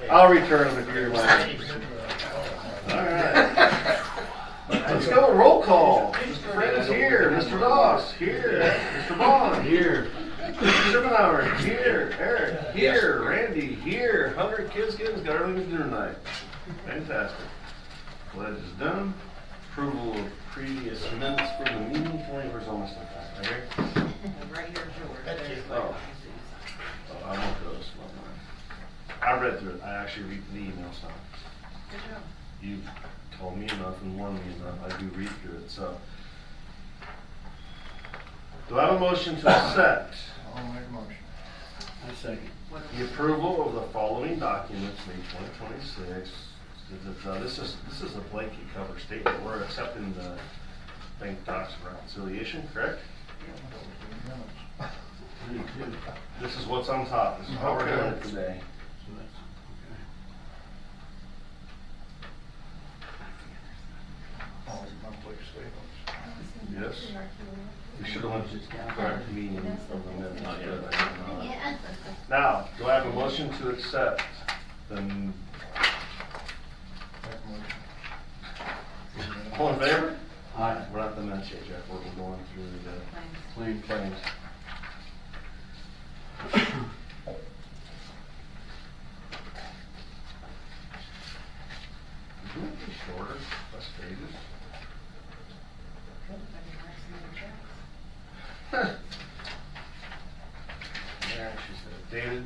I'll return them if you're lying. Alright. Let's go, roll call. Mr. Friends here, Mr. Doss here, Mr. Bond here, Mr. Schiffenauer here, Eric here, Randy here. Hungry kids got everything to do tonight. Fantastic. Pledge is done. Approval of previous minutes for the meeting. Where's all my stuff at? Right here? Right here's yours. Oh. I want those. I read through it. I actually read the email stuff. Good job. You told me enough and warned me enough. I do read through it. So, do I have a motion to accept I'll make a motion. I second. the approval of the following documents, May 2026? This is a blanket cover statement. We're accepting the bank docs of reconciliation, correct? This is what's on top. This is how we're doing it today. So that's, All monthly statements. Yes. We should have went to correct meeting from the minutes. Not yet. but I did not. Now, do I have a motion to accept the, Make a motion. all in favor? Aye. We're not the minutes yet, Jeff. We're going through the Clean. claims. Shorter, less pages. Yeah, she said dated.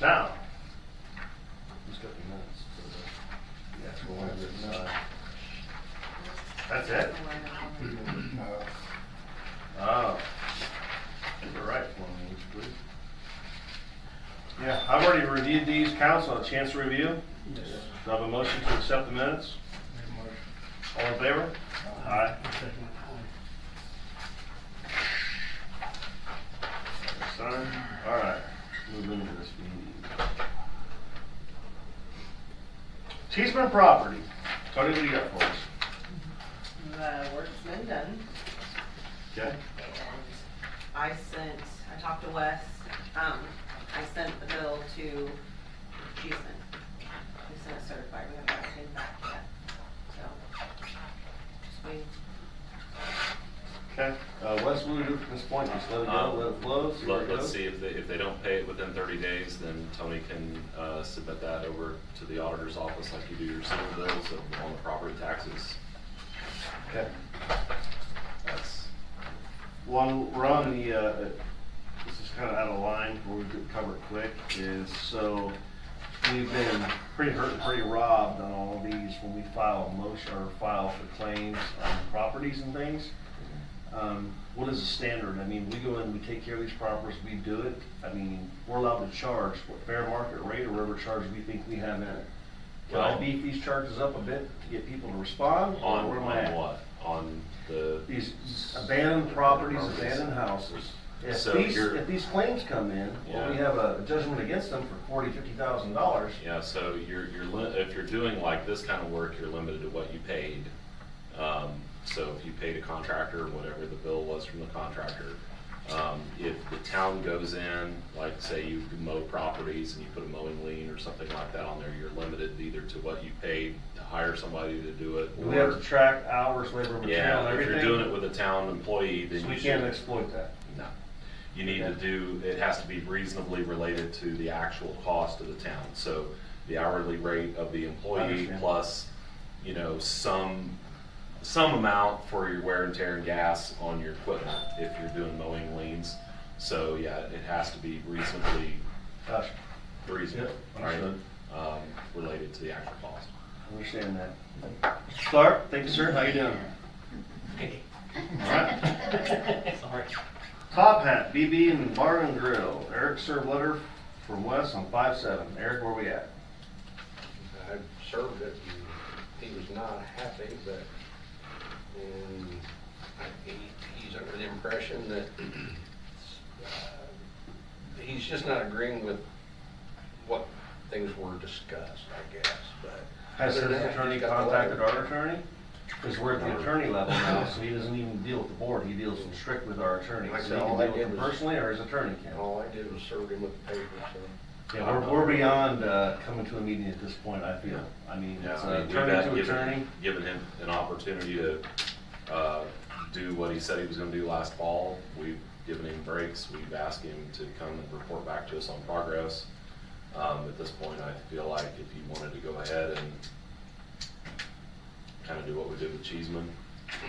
Now, who's got the minutes for the actual one that's, that's it? Oh. You're right, one minute, please. Yeah, I've already reviewed these. Council, a chance to review? Yes. Do I have a motion to accept the minutes? Make a motion. All in favor? Aye. I second. Sign. All right, move into this meeting. Cheeseman property. Tony, what do you got for us? The work's been done, Okay. and I talked to Wes, I sent the bill to Cheeseman. We sent it certified, we haven't got anything back yet, so, just waiting. Okay, Wes, what do we do from this point? Just let it go, let it flow? See where it Let's goes? see, if they don't pay it within 30 days, then Tony can submit that over to the auditor's office like you do your sewer bills on the property taxes. Okay. That's, One, we're on the, this is kind of out of line, where we could cover it quick, is so we've been pretty hurt and pretty robbed on all of these when we file motion or file for claims on properties and things. What is the standard? I mean, we go in, we take care of these properties, we do it. I mean, we're allowed to charge what fair market rate or whatever charge we think we have in it. Can I Well- beef these charges up a bit to get people to respond? Or on where am I at? what? On the, These abandoned properties, abandoned houses. So you're- If these claims come in, or we Yeah. have a judgment against them for $40,000-$50,000. yeah, so if you're doing like this kind of work, you're limited to what you paid. So if you paid a contractor, whatever the bill was from the contractor, if the town goes in, like say you mow properties and you put a mowing lien or something like that on there, you're limited either to what you paid to hire somebody to do it. We have to track hours, labor, material, Yeah, and if everything. you're doing it with a town employee, then So you we should. can't exploit that. No. You need to Okay. do, it has to be reasonably related to the actual cost of the town. So the hourly rate of the employee Understand. plus, you know, some amount for your wear and tear and gas on your equipment if you're doing mowing liens. So yeah, it has to be reasonably Gotcha. reasonable, Yep, right? understood. Related to the actual cost. Understand that. Clark, thank you, sir. How you doing? All right. Sorry. Top Hat, BB and Bar and Grill. Eric served letter from Wes on 5/7. Eric, where we at? I served it, and he was not happy, but, and he's under the impression that he's just not agreeing with what things were discussed, I guess, but. Has his other than that, attorney he's got the contacted letter. our attorney? Because we're at the attorney level now, so he doesn't even deal with the board, he deals strict with our attorney. Like I So said, he all can I deal with did him was- personally, or his attorney can? All I did was serve him with the paper, so. Yeah, we're beyond, coming to a meeting at this point, I feel. I mean, Yeah, it's I mean, we've attorney had to attorney. given him an opportunity to, do what he said he was gonna do last fall. We've given him breaks, we've asked him to come and report back to us on progress. At this point, I feel like if he wanted to go ahead and kinda do what we did with Cheeseman,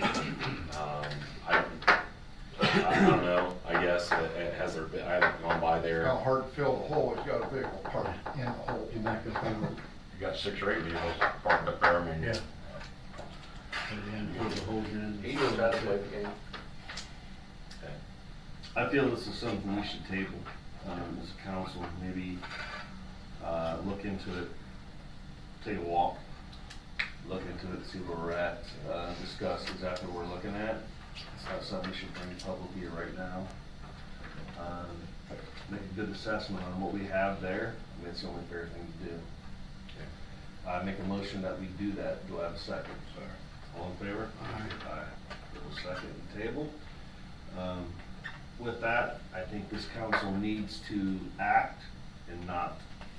I don't know, I guess, has there been, I haven't gone by there. How hard to fill the hole, it's got a vehicle parked in the hole. You back up over. You got 6 or 8 vehicles parked up there, I mean. Yeah. Put it in, put the holes in. He knows how to play the game. Okay. I feel this is something we should table, as a council, maybe, look into it, take a walk, look into it, see where we're at, discuss exactly what we're looking at. It's not something we should bring publicly right now. Make a good assessment on what we have there, I mean, it's the only fair thing to do. I make a motion that we do that, do I have a second? All in favor? Aye. Aye. We'll second the table. With that, I think this council needs to act and not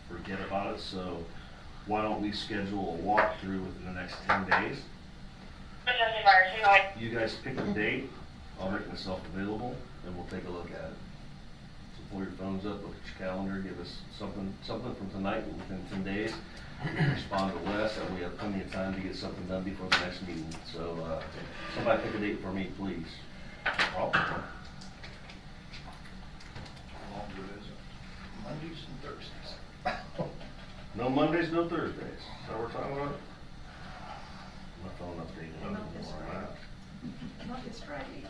forget about it, so why don't we schedule a walkthrough within the next 10 days? You guys pick a date, I'll make myself available, and we'll take a look at it. So pull your phones up, look at your calendar, give us something from tonight, within 10 days. Respond to Wes, and we have plenty of time to get something done before the next meeting. So, somebody pick a date for me, please. How long is it? Mondays and Thursdays. No Mondays, no Thursdays. Is that what we're talking about? My phone updated. Not this Friday. Not this Friday.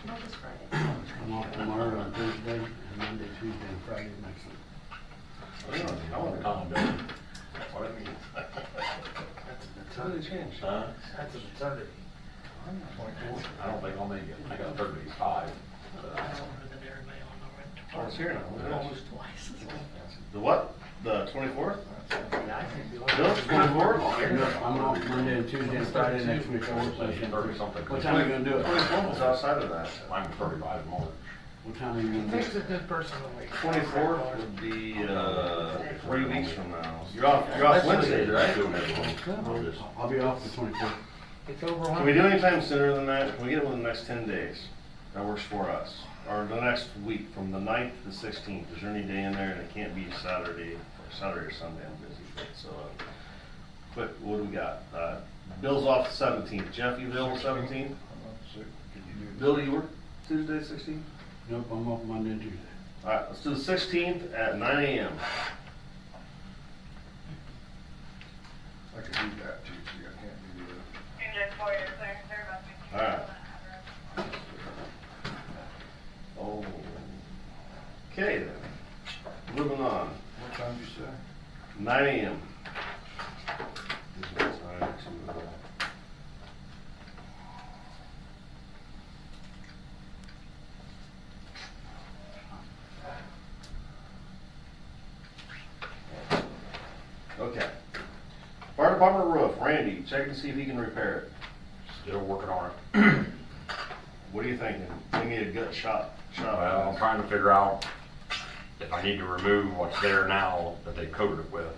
Not this Friday. I'm off tomorrow on Thursday, and Monday, Tuesday, and Friday next week. I want to Calm down. That's what I mean. How did it change? Huh? That's a Saturday. 24th. I don't think I'll make it. I got 35. Oh, it's here now. Almost twice. The what? The 24th? Yeah, Bill, 24th? I'm off Monday and Tuesday and Friday next week. I work those in. 30 something. What time are you gonna do it? 24th was outside of that. I'm 35 March. What time are you gonna do Takes it? a good person to wait. 24th would be, 3 weeks from now. You're off Wednesday, right? Doing everything. I'm just- I'll be off the 24th. It's over. Can we do any time sooner than that? Can we get it within the next 10 days? That works for us. Or the next week, from the 9th to the 16th. Is there any day in there, and it can't be Saturday or Sunday, I'm busy. So, quick, what do we got? Bill's off the 17th. Jeff, you available 17th? Bill, you work Tuesday, 16th? Nope, I'm off Monday and Tuesday. All right, let's do the 16th at 9 a.m. I could do that too, see, I can't do that. All right. Oh. Okay then, moving on, What time did you say? 9 a.m. Gives me time to, Okay. Fire department roof, Randy, check and see if he can repair it. Still working on it. What are you thinking? Give me a gut shot. Well, I'm trying to figure out if I need to remove what's there now that they coated it with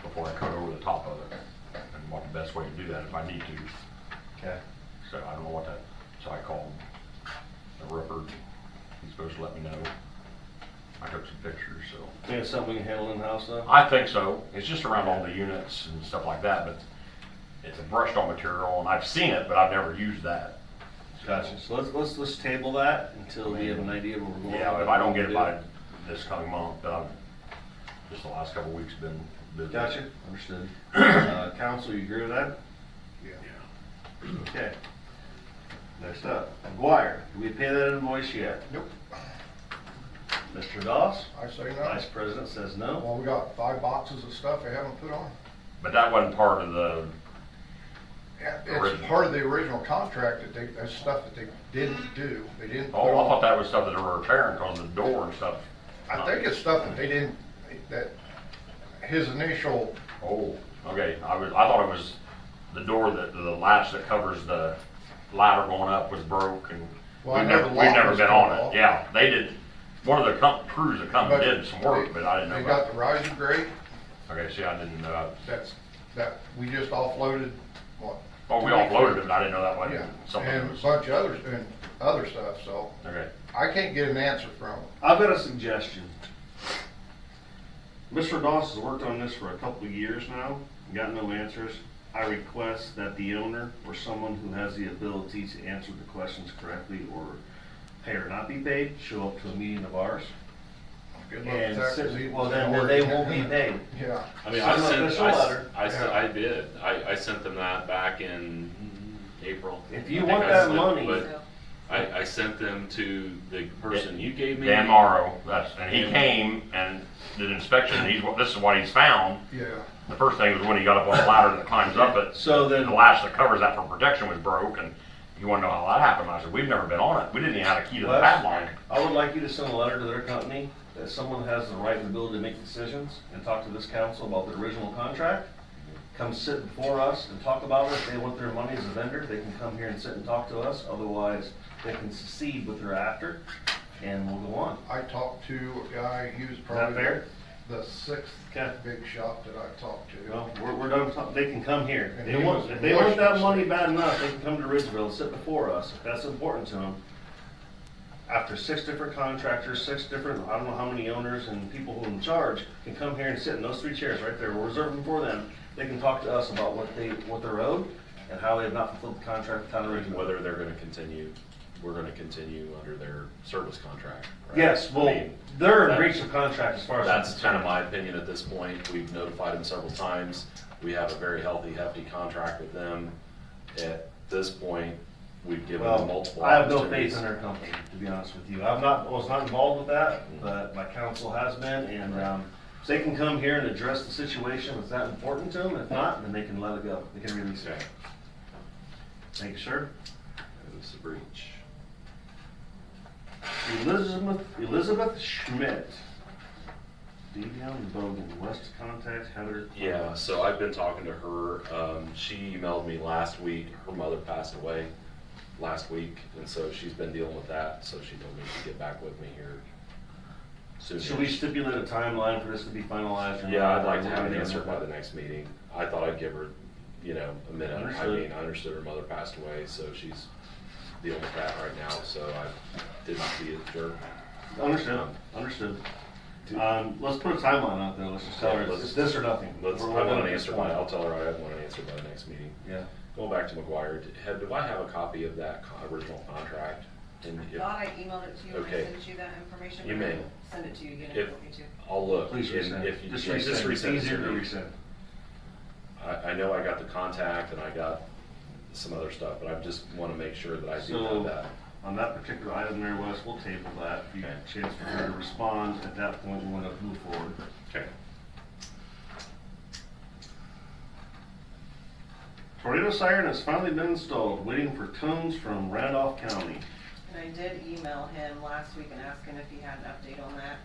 before I coat over the top of it. And what the best way to do that if I need to. Okay. So I don't know what that, so I called the roofer. He's supposed to let me know. I took some pictures, so. Think it's something we can handle in-house though? I think so. It's just around all the units and stuff like that, but it's a brushed on material and I've seen it, but I've never used that. Gotcha, so let's table that until we have an idea where we're going. Yeah, if I don't get it by this coming month, just the last couple of weeks been busy. Gotcha, understood. Council, you agree with that? Yeah. Okay. Next up, McGuire, do we pay that invoice yet? Nope. Mr. Doss, I say no. Vice President says no. Well, we got 5 boxes of stuff they haven't put on. But that wasn't part of the, Yeah, it's Original. part of the original contract that they, that's stuff that they didn't do. They didn't put oh, I thought on. that was stuff that they were repairing because the door and stuff. I think it's stuff that they didn't, that his initial, Oh, okay, I thought it was the door that, the latch that covers the ladder going up was broke and Well, I we've know never, the we've lock never was been cut on off. it. Yeah, they did, one of the crews that come But did some work, but I didn't know They got about. the riser grate, Okay, see, I didn't know that. we just offloaded, what? Oh, we offloaded it, but I didn't know that Yeah, wasn't something and that a was. bunch of others doing other stuff, so Okay. I can't get an answer from them. I've got a suggestion. Mr. Doss has worked on this for a couple of years now, and got no answers. I request that the owner or someone who has the ability to answer the questions correctly or pay or not be paid, show up to a meeting of ours. Good luck And with that, 'cause sit- he- well, then they won't be paid. Yeah. I mean, Send an official letter. I did. I sent them that back in April. If you I think want I that sent- money- but I sent them to the person you gave me. Dan Morrow, and he came and did an inspection, and this is what he's found. Yeah. The first thing was when he got up on the ladder that climbs up it, So then, the latch that covers that for protection was broke, and you wanna know how that happened? I said, we've never been on it. We didn't even have a key to the Wes, padlock. I would like you to send a letter to their company that someone has the right and ability to make decisions and talk to this council about the original contract. Come sit before us and talk about it. If they want their money as a vendor, they can come here and sit and talk to us. Otherwise, they can secede what they're after, and we'll go on. I talked to a guy, he was Is that probably fair? the sixth Okay. big shot that I talked to. Well, we're done, they can come here. And If he was they want that voiced money it. bad enough, they can come to Ridgeville and sit before us, if that's important to them. After 6 different contractors, 6 different, I don't know how many owners and people who are in charge can come here and sit in those 3 chairs right there. We'll reserve them for them. They can talk to us about what they're owed and how they have not fulfilled the contract with town of Ridgeville. Whether they're gonna continue, we're gonna continue under their service contract. right? Yes, I well, mean, they're in that- breach of contract as far as I'm That's kind of concerned. my opinion at this point. We've notified them several times. We have a very healthy, hefty contract with them. At this point, we've given them Well, multiple I have no opportunities. faith in their company, to be honest with you. Was not involved with that, but my counsel has been, and, if they can come here and address the situation, if that's important to them. If not, then they can let it go. They can release it. Okay. Thank you, sir. It was a breach. Elizabeth Schmidt. Devion Bogan, West Contact, Heather. Yeah, so I've been talking to her. She emailed me last week. Her mother passed away last week, and so she's been dealing with that. So she told me to get back with me here soon. Should we stipulate a timeline for this to be finalized? or Yeah, not? I'd like to Or have what an do we answer do? by the next meeting. I thought I'd give her, a minute. I Understood. mean, I understood her mother passed away, so she's dealing with that right now, so I didn't see it, sure. Understood. Let's put a timeline out there. Let's just tell her it's this or nothing. I We're want done an at this answer point. I'll tell her I want an answer by the next meeting. Yeah. Going back to McGuire, do I have a copy of that original contract? And if, Thought I emailed it to you, Okay. I sent you that information. You but I may. can Send it to you again if if, you want me to. I'll look. Please and resend. if you- Just yeah, resend. It's resend it easier to to me. resend. I know I got the contact and I got some other stuff, but I just want to make sure that I do So, have that. on that particular item there, Wes, we'll table that. If you get a chance for her to respond, at that point, we want to move forward. Okay. Tornado siren has finally been installed, waiting for tones from Randolph County. And I did email him last week and ask him if he had an update on that.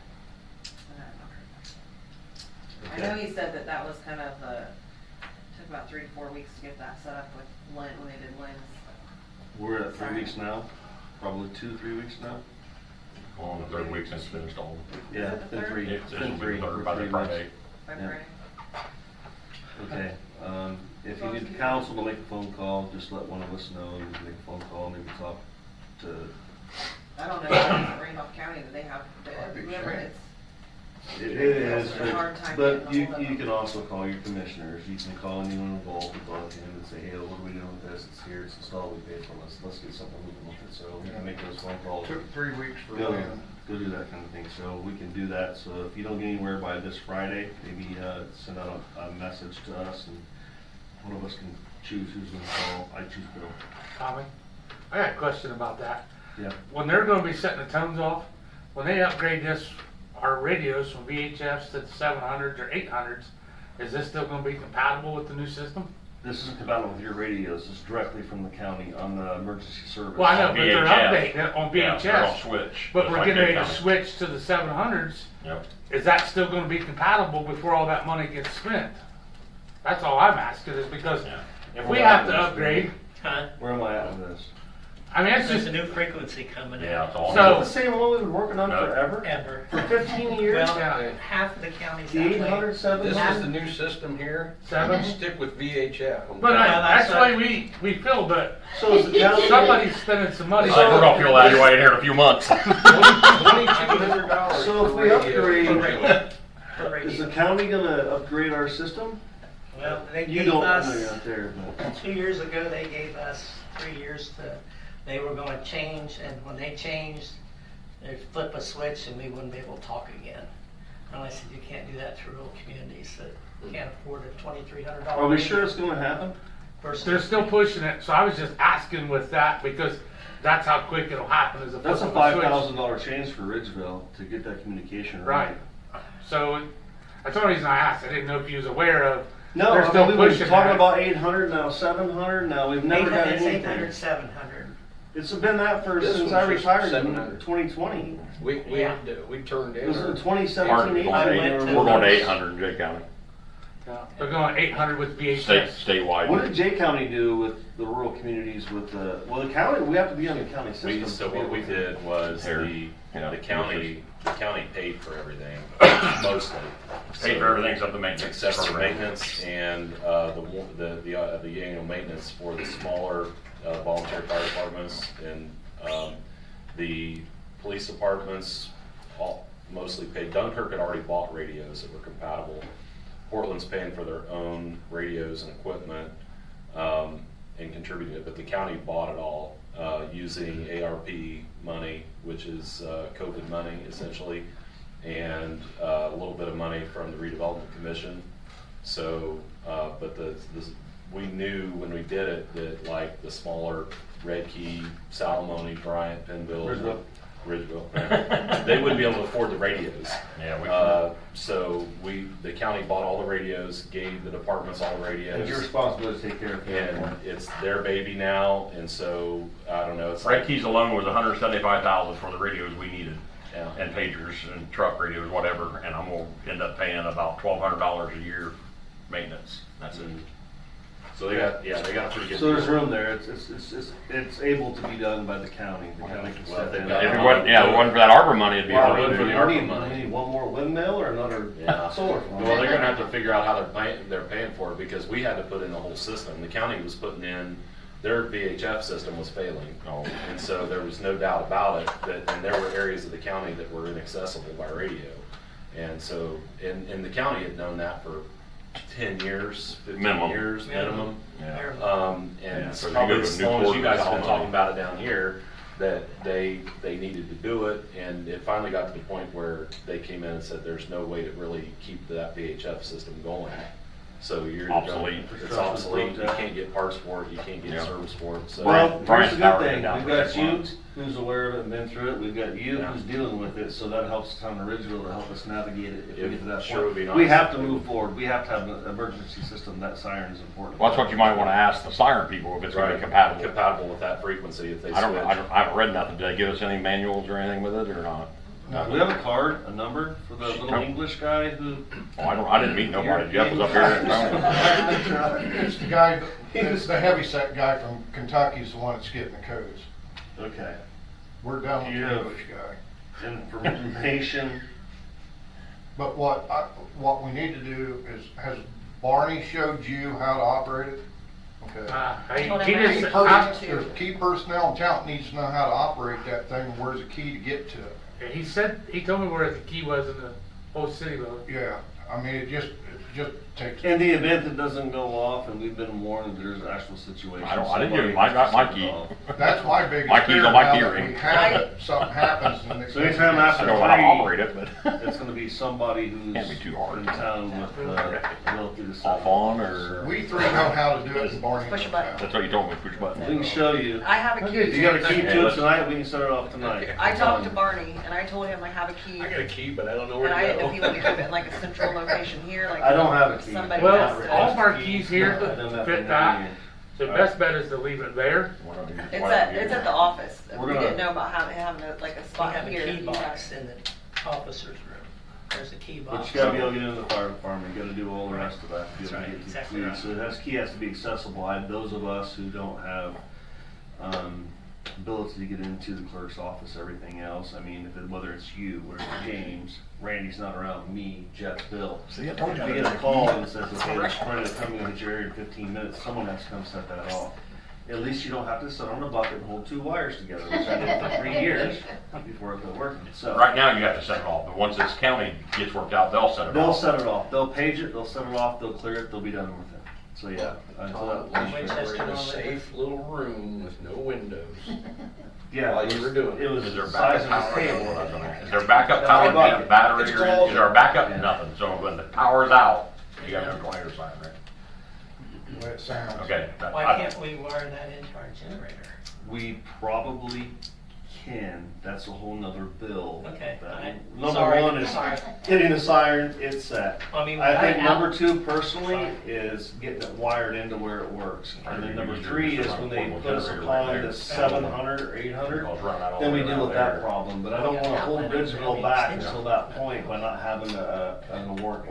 And I have not heard back. I know he said that was kind of took about 3 to 4 weeks to get that set up with Lynn, when they did Lynn's. We're at 3 weeks now, probably 2-3 weeks now. On the 3rd week since it's been installed. Yeah, it it's the been third? 3. Yeah, It's this been will be 3. the 3rd We're by the 3 Friday. weeks. By Yeah. Friday. Okay, if you need the council to make a phone call, just let one of us know, you can make a phone call, maybe talk to, I don't know if it's Randolph County that they have, Might be whoever Shane. it's. it is, It's a hard time but getting you, ahold of you them. can also call your commissioners, you can call anyone involved, with both of them and say, hey, what are we doing with this, it's here, it's installed, we paid for it, let's get something moving with it, so we can make those phone calls. Took 3 weeks for Go, Lynn. go do that kind of thing, so we can do that, so if you don't get anywhere by this Friday, maybe, send out a message to us, and one of us can choose who's gonna call. I choose Bill. Tommy, I got a question about that. Yeah. When they're gonna be setting the tones off, when they upgrade our radios from VHFs to the 700s or 800s, is this still gonna be compatible with the new system? This isn't compatible with your radios, it's directly from the county on the emergency service. Well, I know, but they're VHF. updating it on Yeah, they're gonna VHS. switch. But just we're like getting ready they to come. switch to the 700s. Yep. Is that still gonna be compatible before all that money gets spent? That's all I'm asking, is because Yeah. if we have to upgrade, Where am I at with this? I mean, it's There's just, a new frequency coming in. Yeah, it's all. So- The same one we've been working on No. forever? Ever. For 15 years? Well, Yeah. half of the counties The that way. 800, This 700? is the new system here. 7? Stick with VHF. but that's that's why we feel, but So is the county? somebody's spending some money. I think we're gonna feel that way here in a few months. $2,200. So if we for upgrade- radio. For Is the radio. county gonna upgrade our system? Well, they You gave don't, I know you're us, not there, but. 2 years ago, they gave us 3 years they were gonna change, and when they changed, they'd flip a switch and we wouldn't be able to talk again. And I said, you can't do that to rural communities that can't afford a $2,300. Are we sure it's gonna happen? They're still pushing it, so I was just asking with that, because that's how quick it'll happen, is a That's a flip of switch. $5,000 change for Ridgeville to get that communication Right. So, that's the only reason I asked, I didn't know if you was aware of, No, they're I still mean, we've been pushing talking that. about 800, now 700, now we've never got 800, anything. 800, 700. It's been that for, This since one's I just retired in 700. 2020. We Yeah. turned It in. was in our- 2017, Martin, 18. I went to- We're going to 800 in Jay County, they're going 800 with state, VHS. statewide. What did Jay County do with the rural communities with the, well, the county, we have to be on the county system. So what we did was Here. the Yeah. county paid for everything, mostly. Paid for everything except the maintenance. Except for maintenance and the annual maintenance for the smaller volunteer fire departments and the police departments all mostly paid. Dunkirk had already bought radios that were compatible. Portland's paying for their own radios and equipment and contributing it, but the county bought it all using ARP money, which is COVID money essentially, and a little bit of money from the redevelopment commission. So, but we knew when we did it that like the smaller Red Key, Salamone, Bryant, Pennville, Ridgeville, they wouldn't be able to afford the radios. Yeah, So the county bought all the radios, gave the departments all the radios. It's your responsibility to take care of it. And it's their baby now, and so, I don't know, it's Red like, Keys alone was 175,000 for the radios we needed, yeah. and pagers and truck radios, whatever, and I'm gonna end up paying about $1,200 a year maintenance. That's it. So they got a pretty good. So there's deal. room there, it's able to be done by the county can Well, step they've in. got- If it wasn't, yeah, if it wasn't for that Arbor money, it'd be Well, hard it to would do. be We hard. need one more windmill or another Yeah. solar farm. Well, they're gonna have to figure out how they're paying for it, because we had to put in the whole system. The county was putting in, their VHF system was failing. Oh. And so there was no doubt about it, and there were areas of the county that were inaccessible by radio. And so, and the county had known that for 10 years, 15 Minimum. years minimum. Yeah. And Yeah, it's so if you probably go to as long as you guys have been Newport, talking about it down here, that they needed to do it, and it finally got to the point where they came in and said, there's no way to really keep that VHF system going. So you're. Obsolete. It's obsolete, you can't get parts for it, you can't get Yeah. service for it, so. Well, Brian's here's the power good went thing, down we've for got 6 you months. who's aware of it and been through it, we've got you Yeah. who's dealing with it, so that helps the town of Ridgeville to help us navigate it if we get to that Sure would be point. We nice. have to move forward, we have to have an emergency system, that siren is important. Well, that's what you might wanna ask the siren people, if it's gonna be Right, compatible. compatible with that frequency if they I switch. haven't read nothing. Did they give us any manuals or anything with it or not? We have a card, a number for the little English guy who. Oh, I didn't meet nobody. Jeff was up here in town. It's the guy, it's the heavyset guy from Kentucky is the one that's getting the codes. Okay. We're done with Yeah. the English guy. Information. But what we need to do is, has Barney showed you how to operate it? Okay. He Key just, there's key personnel in town needs to know how to operate that thing, and where's the key to get to it. he told me where the key was in the whole city though. Yeah, I mean, it just takes. In the event it doesn't go off, and we've been warned that there's actual situations. I didn't give him somebody my has to key. set it off. That's my biggest My key's fear on my now key that ring. we have it, something happens and it. So anytime I after know how to 3, operate it, but it's gonna be somebody who's Can't be too hard. in town with, will through the off stuff. on or, We three know how to do it, and Barney Push a knows button. how. that's what you told me, push button. We can show you. I have a key. You got a key Yeah, to it let's- tonight, we can start it off tonight. I talked to Barney and I told him I have a key. I got a key, but I don't know And where to if go. he would have it like a central location here, like. I don't have a key. Somebody Well, has to. all of our keys here I've done that for fit many that. years. The best bet is to leave it there. It's at the office. We're We gonna- didn't know about having like a We spot have a here. key box in the officer's room. There's a key But box. you gotta be able to get into the fire department, you gotta do all the rest of that to be able That's to right, get to the exactly keys. right. So that key has to be accessible. Those of us who don't have, ability to get into the clerk's office, everything else. I mean, whether it's you, whether it's James, Randy's not around, me, Jeff, Bill. See, I If told you. we get a call and says, okay, there's somebody that's coming on your area in 15 minutes, someone has to come set that off. At least you don't have to sit on a bucket and hold 2 wires together, which I did for 3 years before it got working, so. Right now, you have to set it off, but once this county gets worked out, they'll set it They'll off. set it off, they'll page it, they'll set it off, they'll clear it, they'll be done with it. So, yeah, until that. At least you were in a safe little room with no windows. Yeah. While you were doing it. It was Is there the size backup of power? this Is table. there backup power, Bucket. battery, It's or called- is there backup? Yeah. Nothing, so when the power's out, you got no tornado sign, right? The way it sounds. Okay. Why can't we wire that into our generator? We probably can, that's a whole nother bill. Okay, Number sorry, one is sorry. getting the siren, it's set. I mean, I think I- number 2 personally Sorry. is getting it wired into where it works. And then number Use 3 your is when they portable put us generator upon right the there. 700 or 800, I'll run that all then the we way deal around with that there. problem. But I don't Yeah, wanna hold outlet, Ridgeville maybe back extend until that point by not having a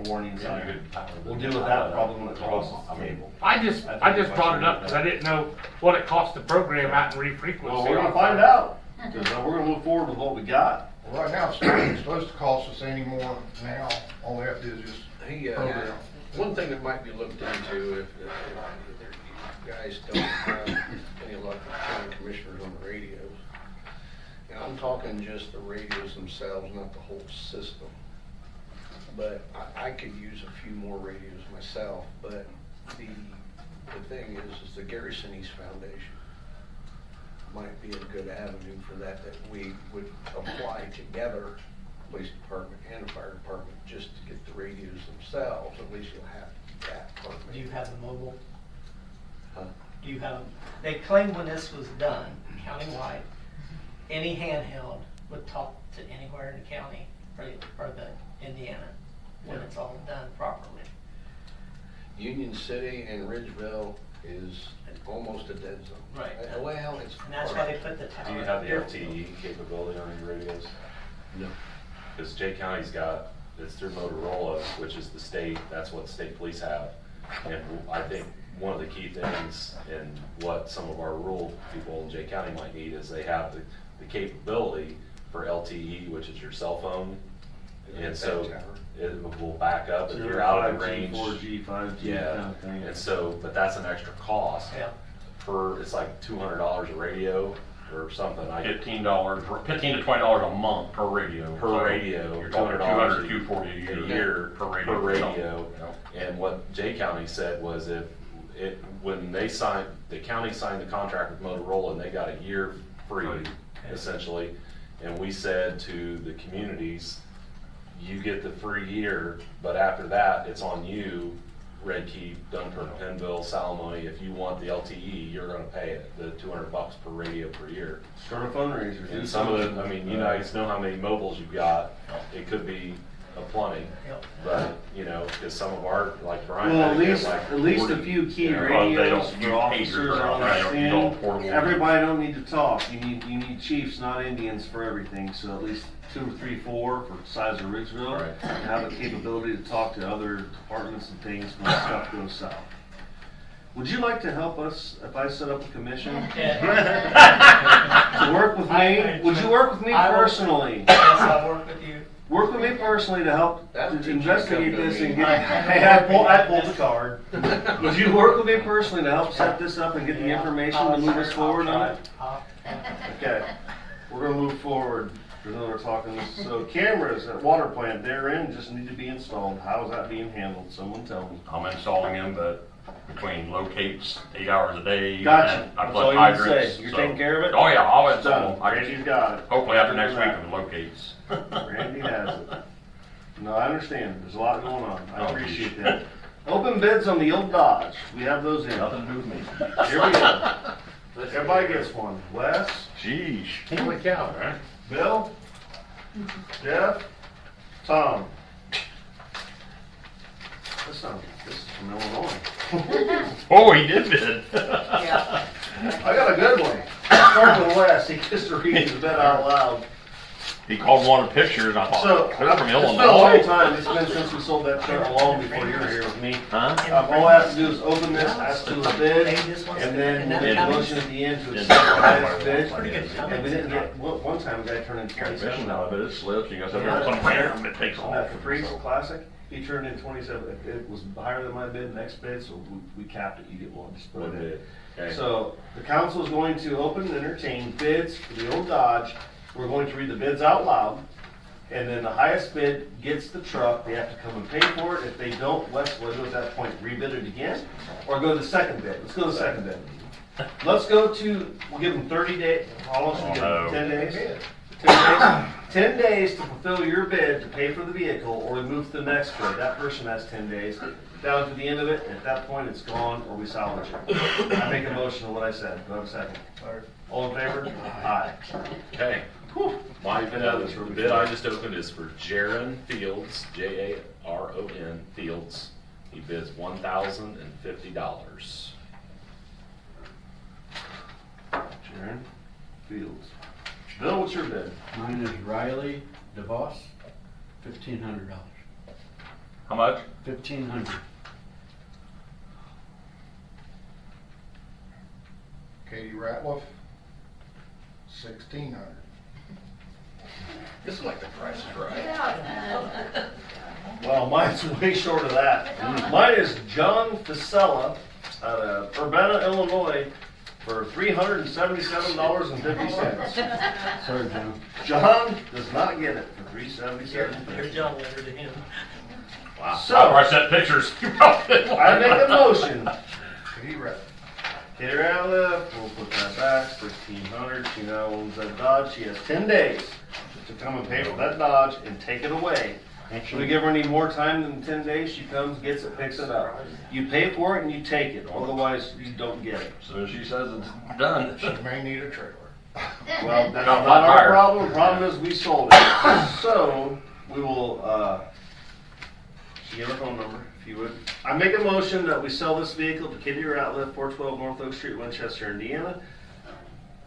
warning Yeah, sign. good power. We'll deal with that problem when it crosses I the mean, table. I just brought it up because I didn't know what it cost to program out and refrequency. Well, we're gonna find out, because we're gonna move forward with what we got. Well, right now, it's not even supposed to cost us any more now. All we have to do is just program. One thing that might be looked into if you guys don't have any luck with county commissioners on the radios. Now, I'm talking just the radios themselves, not the whole system. But I could use a few more radios myself, but the thing is the Gary Sinise Foundation might be a good avenue for that we would apply together, police department and the fire department, just to get the radios themselves. At least you'll have that part. Do you have the mobile? Huh? Do you have, they claimed when this was done, countywide, any handheld would talk to anywhere in the county or the Indiana, when it's all done properly. Union City and Ridgeville is almost a dead zone. Right. Well, it's. And that's why they put the tower. Do you have the here. LTE capability on your radios? No. Because Jay County's got, it's through Motorola, which is the state, that's what state police have. And I think one of the key things and what some of our rural people in Jay County might need is they have the capability for LTE, which is your cell phone. And so it will back up if you're out of 5G, range. 4G, 5G Yeah, kind of thing. and so, but that's an extra cost. Yeah. It's like $200 a radio or something. $15 to $20 a month per radio. Per So radio, You're talking $200 $200 to $240 a a year year per radio. Yep. And what Jay County said was when the county signed the contract with Motorola and they got a year free, essentially. And we said to the communities, you get the free year, but after that, it's on you, Red Key, Dunkirk, Pennville, Salamone. If you want the LTE, you're gonna pay it, the $200 per radio per year. Start a fundraiser. And some of the, I mean, you guys know how many mobiles you've got. It could be a plenty, Yep. but, because some of our, like Brian. Well, had to get at least a 40. few key Yeah, well, they radios don't for use officers pagers, on right? the You don't stand. portable. Everybody don't need to talk. You need chiefs, not Indians for everything. So at least 2 or 3, 4 for size of Ridgeville. Right. And have the capability to talk to other departments and things when stuff goes south. Would you like to help us if I set up a commission to work with me? Would you work with me I will. personally? Yes, I'll work with you. Work with me personally to help That'll to teach you investigate to come to this and me. get. Hey, I pulled the card. Would you work with me personally to help set this up and get the Yeah, information I'll to move us try. forward on it? I'll- Okay, we're gonna move forward. We're talking this. So cameras at water plant, they're in, just need to be installed. How is that being handled? Someone tell me. I'm installing them, but between locates, 8 hours a day. Gotcha. and I That's put all you need to hydrants, say. You're so- taking care of it? Oh, yeah, I'll Done. install them. Randy's got it. Hopefully after next week with the locates. Randy has it. No, I understand. There's a lot going on. I Oh, appreciate that. Open bids on the old Dodge. We have those in. Nothing to do with me. Here we go. Everybody gets one. Wes, Sheesh. Holy cow. Bill, Jeff, Tom. This is from Illinois. Oh, he did bid. Yeah. I got a good one. Start with Wes. He just reads the bit out loud. he called one of the pictures, and I So, thought, clear from it's been a long Illinois. time, it's been since we sold that truck, long before you were here with me. Huh? All I have to do is open this, ask to the bid, and then we'll make a motion at the end to accept the highest bid. Pretty good And we didn't get, one time a guy turned in Transmission 27 out of it, it slips, you gotta sit there and bam, it takes on off. that Caprice Classic, he turned in 27, it was higher than my bid, next bid, so we capped it, you get one, just put it in. Okay. So, the council is going to open and entertain bids for the old Dodge. We're going to read the bids out loud, and then the highest bid gets the truck. They have to come and pay for it. If they don't, let's do at that point, rebid it again, or go to the second bid. Let's go to the second bid. Let's go to, we'll give them 30 days, how long should we give them, 10 days? 10 days to fulfill your bid to pay for the vehicle, or we move to the next bid. That person has 10 days, down to the end of it, and at that point, it's gone, or we salvage it. I make a motion on what I said. Do I have a second? All in favor? Aye. Okay. My the bid I just opened is for Jaron Fields, Jaron Fields. He bids $1,050. Sharon Fields. Bill, what's your bid? Mine is Riley DeVos, $1,500. How much? $1,500. Katie Ratliff, 1,600. This is like the price is right. Well, mine's way short of that. Mine is John Fasella out of Urbana, Illinois, for $377.50. Sorry, John. John does not get it for $377.50. Your job letter to him. Wow. So- I sent pictures. I make a motion. Katie Ratliff. Katie Ratliff, we'll put that back, 1,600. She now owns that Dodge. She has 10 days to come and pay for that Dodge and take it away. Should we give her any more time than 10 days? She comes, gets it, picks it up. You pay for it and you take it, otherwise you don't get it. So she says it's done. She may need a trailer. Well, that's Got a not flat our tire. problem. The problem is we sold it. So, we will, she gave her phone number, if you would. I make a motion that we sell this vehicle to Katie Ratliff, 412 North Oak Street, Winchester, Indiana.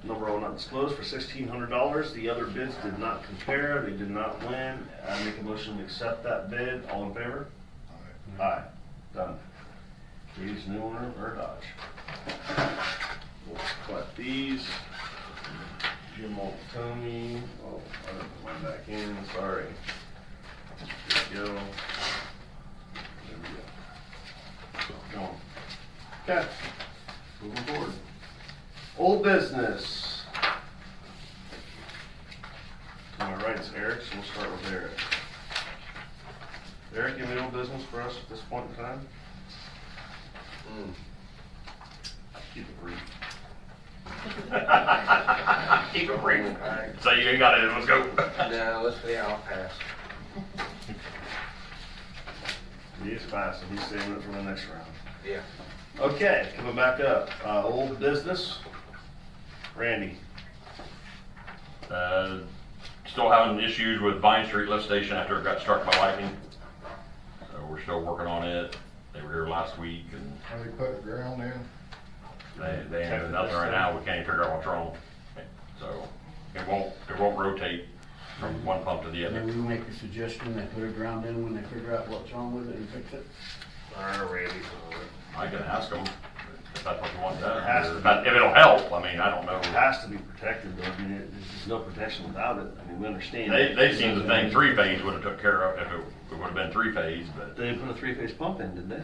Number will not disclosed for $1,600. The other bids did not compare. They did not win. I make a motion to accept that bid. All in favor? Aye. Done. Katie's new owner of our Dodge. We'll collect these. Jim Multoney. Oh, I didn't put mine back in. Sorry. There we go. There we go. Go on. Okay. Moving forward. Old business. To my right is Eric, so we'll start with Eric. Eric, you have any old business for us at this point in time? Keep it brief. Keep it brief. So you ain't got it, let's go. No, let's see, I'll pass. He's fast, and he's saving it for the next round. Yeah. Okay, coming back up, old business. Randy. Still having issues with Vine Street lift station after it got struck by lightning. So we're still working on it. They were here last week and Have they put the ground in? they ain't doing nothing right now. We can't even figure out what's wrong. So it won't rotate from one pump to the Maybe other. we make a suggestion, they put a ground in when they figure out what's wrong with it and fix it. Randy's on it. I can ask them if that's what you want done. It has to be. If it'll help, I mean, I don't know. It has to be protected, though. I mean, there's no protection without it. I mean, we understand. They seem to think 3-phase would have took care of if it would have been 3-phase, but They didn't put a 3-phase pump in, did they?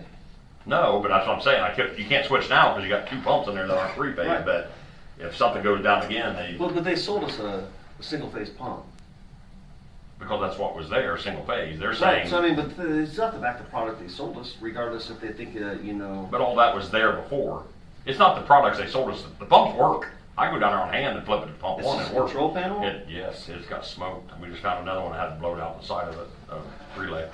no, but that's what I'm saying. You can't switch now because you got 2 pumps in there that are 3-phase, Right. but if something goes down again, Well, but they sold us a single-phase pump. because that's what was there, single phase. They're Right, saying, so I mean, but it's not the back the product they sold us, regardless if they think, but all that was there before. It's not the products they sold us. The pumps work. I go down there on hand and flip it to pump It's one. just It a works. control panel? Yes, it's got smoked. We just found another one that had blowed out the side of it, relay.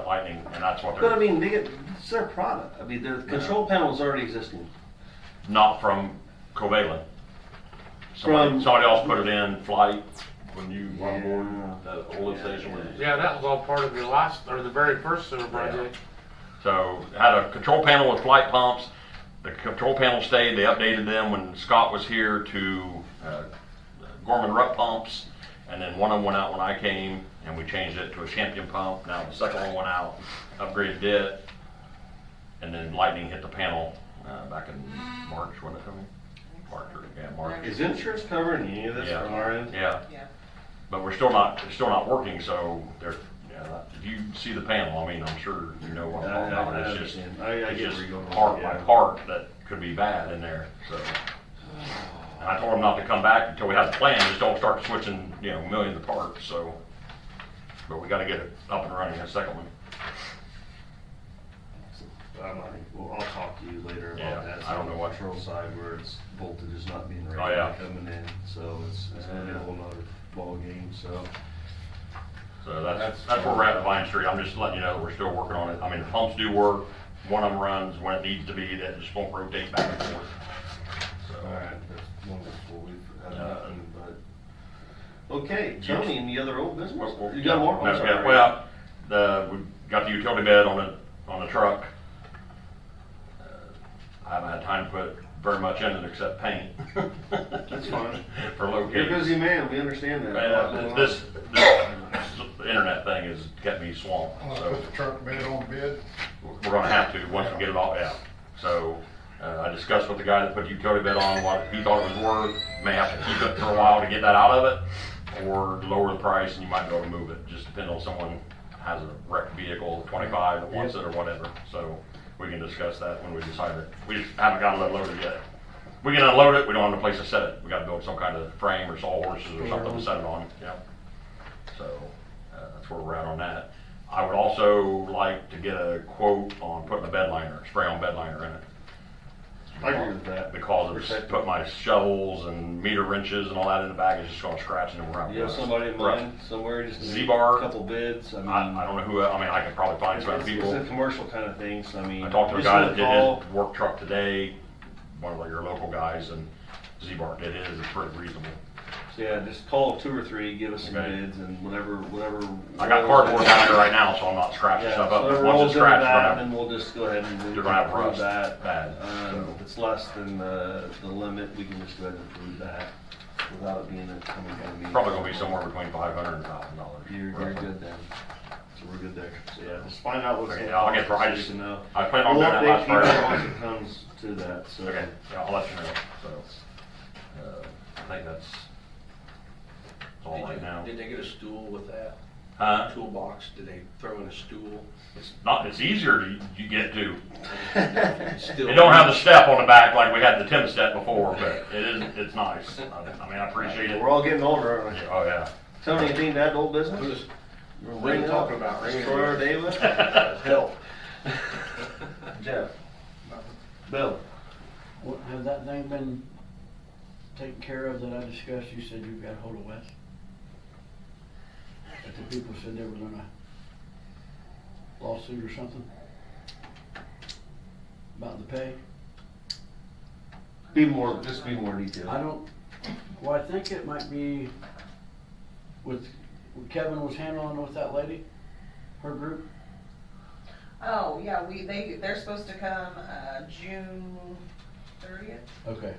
Lightning, and that's what But I they're, mean, it's their product. I mean, the control panel is already existing. not from Covalent. From- Somebody else put it in flight when you were on board, Yeah. the oil station was. Yeah, that was all part of the last, or the very first sewer project. So had a control panel with flight pumps. The control panel stayed. They updated them when Scott was here to Gorman Rupp pumps. and then one of them went out when I came, and we changed it to a Champion pump. Now the second one went out, upgraded it, and then lightning hit the panel back in March, wasn't it, Tony? March. Is insurance covering any of this Yeah. on our end? Yeah, Yeah. but it's still not working, so there's, if you see the panel, I mean, I'm sure you know what I'm talking about. It's just, I it's get just where you're going. part by Yeah. part that could be bad in there, so. And I told them not to come back until we had the plan, just don't start switching, millions of parts, so. But we gotta get it up and running, that second one. I'll talk to you later Yeah, about that. I don't know what- Control side where it's voltage is not being Oh, yeah. rated coming in, so it's gonna be a whole nother ball game, so. So that's where we're at at Vine Street. I'm just letting you know that we're still working on it. I mean, the pumps do work. One of them runs when it needs to be, that just won't rotate back and forth. So, Alright, that's wonderful, we've had Uh, nothing but. Okay, Tony, any other old business? well, You got more? I'm no, sorry. yeah, well, we got the utility bed on the truck. I haven't had time to put very much in it except paint. That's fine. For You're a locating. busy man, we understand that. This internet thing has kept me swamped, I'm gonna so put the truck bed on bid. we're gonna have to, once we get it all out. So, I discussed with the guy that put the utility bed on, what he thought it was worth. May have to keep it for a while to get that out of it, or lower the price and you might be able to move it, just depending on someone has a wrecked vehicle, 25 that wants it or whatever. So, we can discuss that when we decide it. We just haven't got it unloaded yet. We can unload it, we don't have a place to set it. We gotta build some kind of frame or sawhorses or something to set it on, So, that's where we're at on that. I would also like to get a quote on putting a bed liner, spray-on bed liner in it. I agree with that. Because it's put my shovels and meter wrenches and all that in the bag, it's just gonna scratch and then we're out. You have somebody in mind somewhere, just Z-Bar. a couple bids, I don't know who, I could probably find some other It's people. a commercial kind of thing, so I mean. I talked to a just guy let that did call. his work truck today, one of your local guys, and Z-Bar did his, it's pretty reasonable. So yeah, just call 2 or 3, give us some Okay. bids and whatever. I got cardboard down there right now, so I'm not scratching Yeah, stuff so up. whatever Once rolls it's into scratched, that, we're then we'll just go ahead and You're gonna have approve rust that. bad, so. If it's less than the limit, we can just go ahead and approve that without it being a coming kind of meeting. Probably gonna be somewhere between $500 and $1,000. You're roughly. good then. So we're good there. So yeah, just find out what's Okay, going I'll on. get, so I you just, can know. I plan on We'll doing that last update people Friday. once it comes to that, so. Okay, yeah, I'll let you know, so, I think that's all right now. Did they get a stool with that? Toolbox, did they throw in a stool? It's easier to you get to. Still- It don't have the step on the back like we had the Tim step before, but it's nice. I mean, I appreciate it. We're all getting older, aren't we? Oh, yeah. Tony, anything to add to old business? I'm just Ring it up. talking about ringing. Destroy our day with? Help. Jeff? Bill? What, has that thing been taken care of that I discussed? You said you've got hold of Wes? That the people said they were gonna lawsuit or something? About the pay? Just be more detailed. I don't, well, I think it might be with, Kevin was handling with that lady, her group. Oh, yeah, they're supposed to come, June 30th. Okay.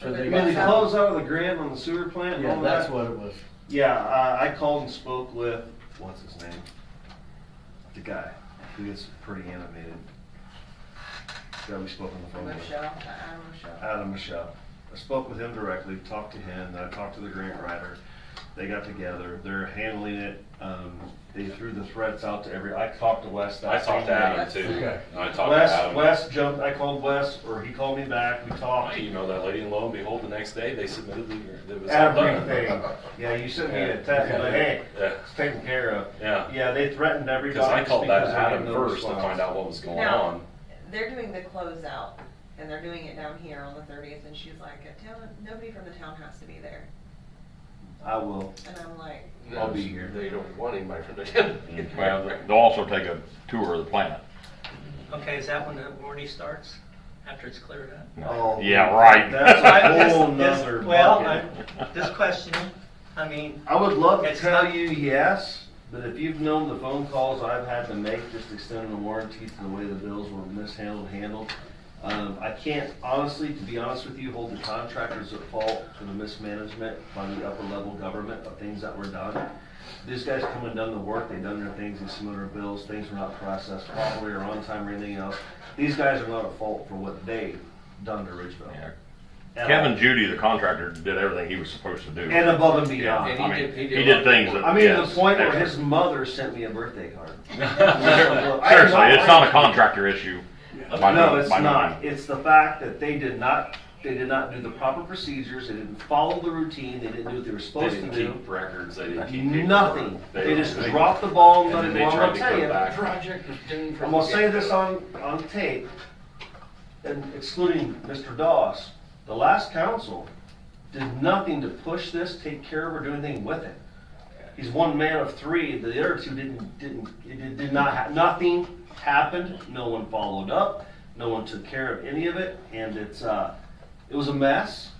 So Okay. they Did got they some- close out of the grant on the sewer plant and Yeah, all that's that? what it was. Yeah, I called and spoke with, what's his name? The guy who gets pretty animated. The guy we spoke on the phone with. Michelle, Adam Michelle. Adam Michelle. I spoke with him directly, talked to him, then I talked to the grant writer. They got together, they're handling it, they threw the threats out to I talked to Wes that I same talked to day. Adam too. Okay. I talked to Adam. Wes jumped, I called Wes, or he called me back, we I talked. emailed that lady and lo and behold, the next day they submitted it was all done. Everything. Yeah, you sent me a text, like, hey, Yeah, it's taken care of. yeah. Yeah, they threatened everybody. Because I called that because they Adam had no first to response. find out what was going Now, on. they're doing the closeout, and they're doing it down here on the 30th, and she's like, nobody from the town has to be there. I will. And I'm like, I'll be here. They don't want anybody from the town. Well, they'll also take a tour of the plant. Okay, is that when the warranty starts? After it's cleared up? Oh, Yeah, right. That's a whole Just- nother Well, bucket. I'm just questioning, I mean, I would love to It's tell not- you yes, but if you've known the phone calls I've had to make just extending the warranty to the way the bills were handled, I can't honestly, to be honest with you, hold the contractors at fault for the mismanagement by the upper level government of things that were done. These guys come and done the work, they've done their things, they submitted their bills, things were not processed properly or on time or anything else. These guys are not at fault for what they've done to Ridgeville. Yeah. And Kevin Judy, the contractor, did everything he was supposed to do. And above and Yeah, beyond. And I he mean, did- he did things that. I mean, to yes, the point where excellent. his mother sent me a birthday card. Seriously, it's not a contractor issue. by No, me- it's by me. not. It's the fact that they did not do the proper procedures, they didn't follow the routine, they didn't do what they were They supposed to didn't do. keep records, they didn't keep paperwork. Nothing. They just dropped the ball and let And it then go. they I'm tried gonna to tell come you, back. Project was doomed from I'm the gonna say this get-go. on tape, and excluding Mr. Doss, the last council did nothing to push this, take care of, or do anything with it. He's one man of three, the other two did not, nothing happened, no one followed up, no one took care of any of it, and it was a mess.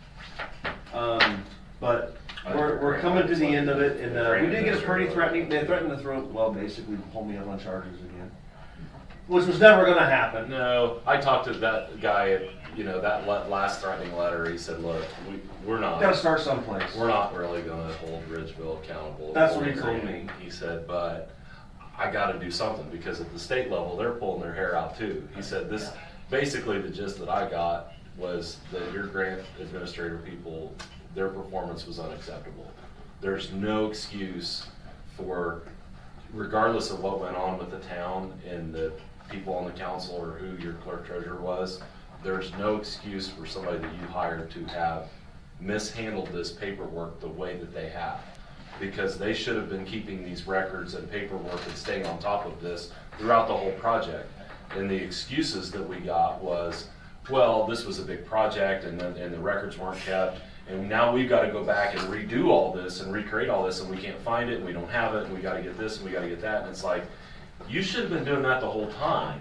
But we're coming to the end of it, and we did get a pretty threatening, they threatened to throw, well, basically pull me up on charges again. Which was never gonna happen. No, I talked to that guy, that last threatening letter, he said, look, we're not. Gotta start someplace. We're not really gonna hold Ridgeville accountable. That's what he told me. He said, but I gotta do something, because at the state level, they're pulling their hair out too. He said basically the gist that I got was that your grant administrator people, their performance was unacceptable. There's no excuse for, regardless of what went on with the town and the people on the council or who your clerk treasurer was, there's no excuse for somebody that you hired to have mishandled this paperwork the way that they have. Because they should have been keeping these records and paperwork and staying on top of this throughout the whole project. And the excuses that we got was, well, this was a big project and the records weren't kept, and now we've got to go back and redo all this and recreate all this, and we can't find it, and we don't have it, and we got to get this, and we got to get that, and it's like, you should have been doing that the whole time.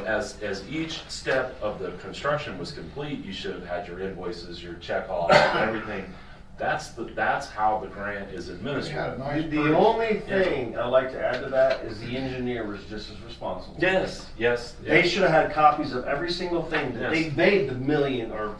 As each step of the construction was complete, you should have had your invoices, your check off, everything. That's how the grant is We had administered. a nice The breeze. only thing I'd like to add to that is the engineer was just as responsible. Yes. They should have had copies of every single thing that they Yes. made the million, or,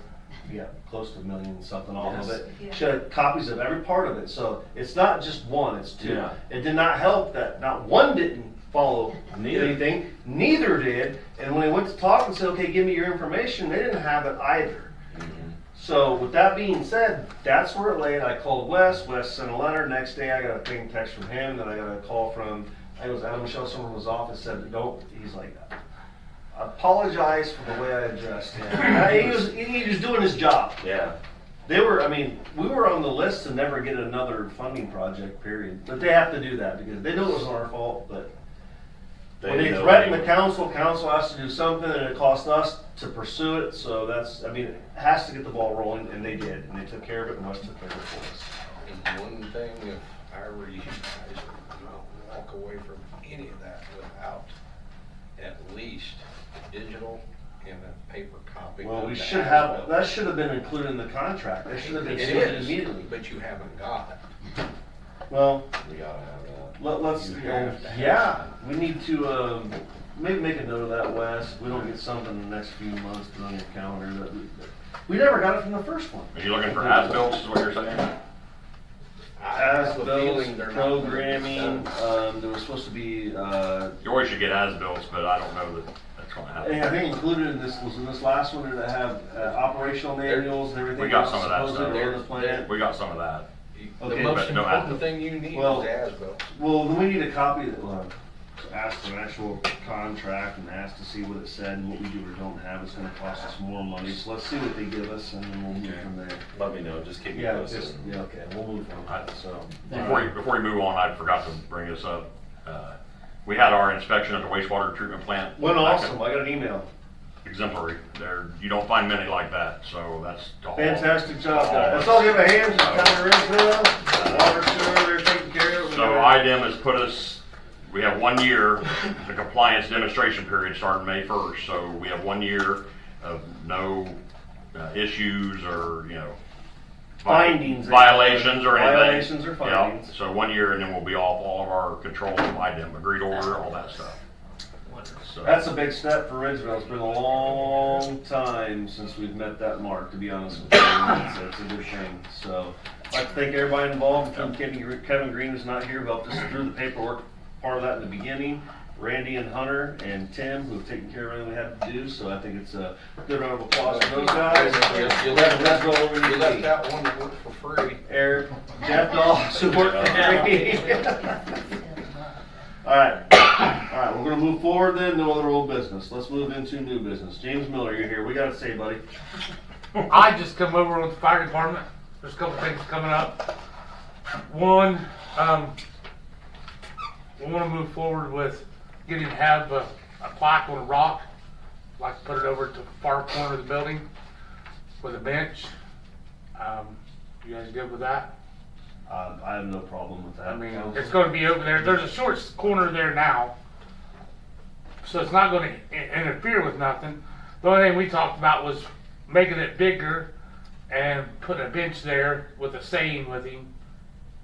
close to a million something off of Yes. it. Yeah. Should have copies of every part of it, so it's not just one, it's two. Yeah. It did not help that not one didn't follow Neither. anything, neither did, and when they went to talk and said, okay, give me your information, they didn't have it either. Mhm. So with that being said, that's where it laid. I called Wes. Wes sent a letter. Next day, I got a thing text from him. Then I got a call from, I think it was Adam Michelle, someone from his office said, don't. He's like, I apologize for the way I addressed him. he was doing his job. Yeah. We were on the list to never get another funding project, period. But they have to do that because they knew it wasn't our fault. But when they know threaten the they- council has to do something, and it cost us to pursue it. So it has to get the ball rolling, and they did, and they took care of it, and West took care of it for us. And one thing, if I were you guys, would not walk away from any of that without at least a digital and a paper copy. Well, of we the should have, as-built. that should have been included in the contract. That should have been It submitted is, immediately. but you haven't got it. Well, We gotta have that. let's, You have to have yeah, we need to, maybe make a note of that, Wes. We don't get something in the next few months, put on your calendar. That we never got it from the first one. Are you looking for as-built, is what you're saying? I have a As-built, feeling they're not gonna get programming, done. there was supposed to be, You always should get as-built, but I don't know that that's gonna happen. I think included in this last one, did it have operational manuals and everything? We got else some of that supposed to stuff. on the plan? We got some of that. The Okay, most but no important as-built. thing you need Well- is as-built. Well, then we need a copy that, ask for an actual contract and ask to see what it said and what we do or don't have. It's gonna cost us more money, so let's see what they give us and then we'll move from there. Let me know, just keep me Yeah, posted. okay, we'll move on, so. Before you move on, I forgot to bring this up. We had our inspection at the wastewater treatment plant. Went awesome, I got an email. Exemplary. You don't find many like that, so that's all. Fantastic job, guys. Let's all give a hand to the county of Ridgeville. Water, sewer, they're taking care of it. So IDEM has put us, we have 1 year, the compliance demonstration period started May 1st, so we have 1 year of no issues or, Findings. violations or anything. Violations or Yeah, findings. so 1 year and then we'll be off all of our controls from IDEM, agreed order, all that stuff. So That's a big step for Ridgeville. It's been a long time since we've met that mark, to be honest with you. It's a good thing. So, I'd like to thank everybody involved. Kevin Green is not here, who helped us through the paperwork, part of that in the beginning. Randy and Hunter and Tim, who have taken care of everything we had to do. So I think it's a good round of applause for those guys. You Let left Ridgeville over you to left me. that one that worked for free. Eric, Jeff Dahl, support for free. Alright, we're gonna move forward then, no other old business. Let's move into new business. James Miller, you're here. We gotta say, buddy. I just come over with the fire department. There's a couple things coming up. One, we wanna move forward with have a plaque on a rock. Like to put it over to the far corner of the building with a bench. You guys good with that? I have no problem with that. I mean, it's gonna be over there. There's a short corner there now. So it's not gonna interfere with nothing. The only thing we talked about was making it bigger and putting a bench there with a saying with him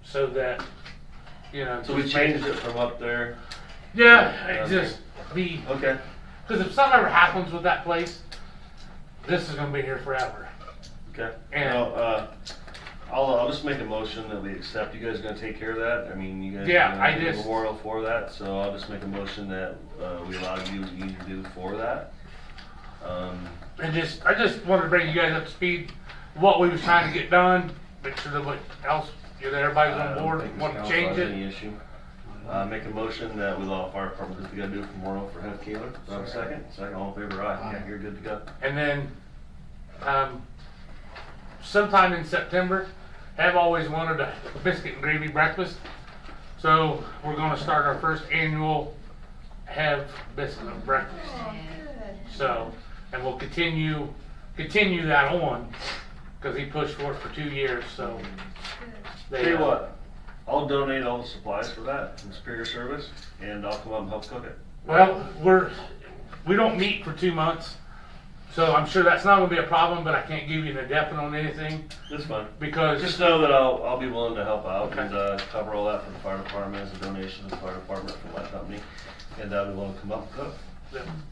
so that, you know. So we changed it from up there. Yeah, it just be, Okay. because if something ever happens with that place, this is gonna be here forever. Okay. And- Well, I'll just make a motion that we accept. You guys are gonna take care of that? I mean, you guys Yeah, are gonna do I a just- memorial for that, so I'll just make a motion that we allow you to do for that. And I just wanted to bring you guys up to speed, what we was trying to get done, make sure that what else, everybody's I on don't board, think this want to council change has it. Any issue. Make a motion that we allow fire department, because we gotta do it tomorrow for Head Kaler. Do I have a second? Second, all in favor, aye. Yeah, you're good to go. And then, sometime in September, have always wanted a biscuit and gravy breakfast. So we're gonna start our first annual have biscuit and breakfast. So, and we'll continue that on, cause he pushed for it for 2 years, so. Tell you what, I'll donate all the supplies for that from Superior Service, and I'll come up and help cook it. Well, we don't meet for 2 months, so I'm sure that's not gonna be a problem, but I can't give you an definite on anything, That's fine. because. Just know that I'll be willing to help out Okay. and cover all that for the fire department as a donation to the fire department from my company. And I'll be willing to come up and cook.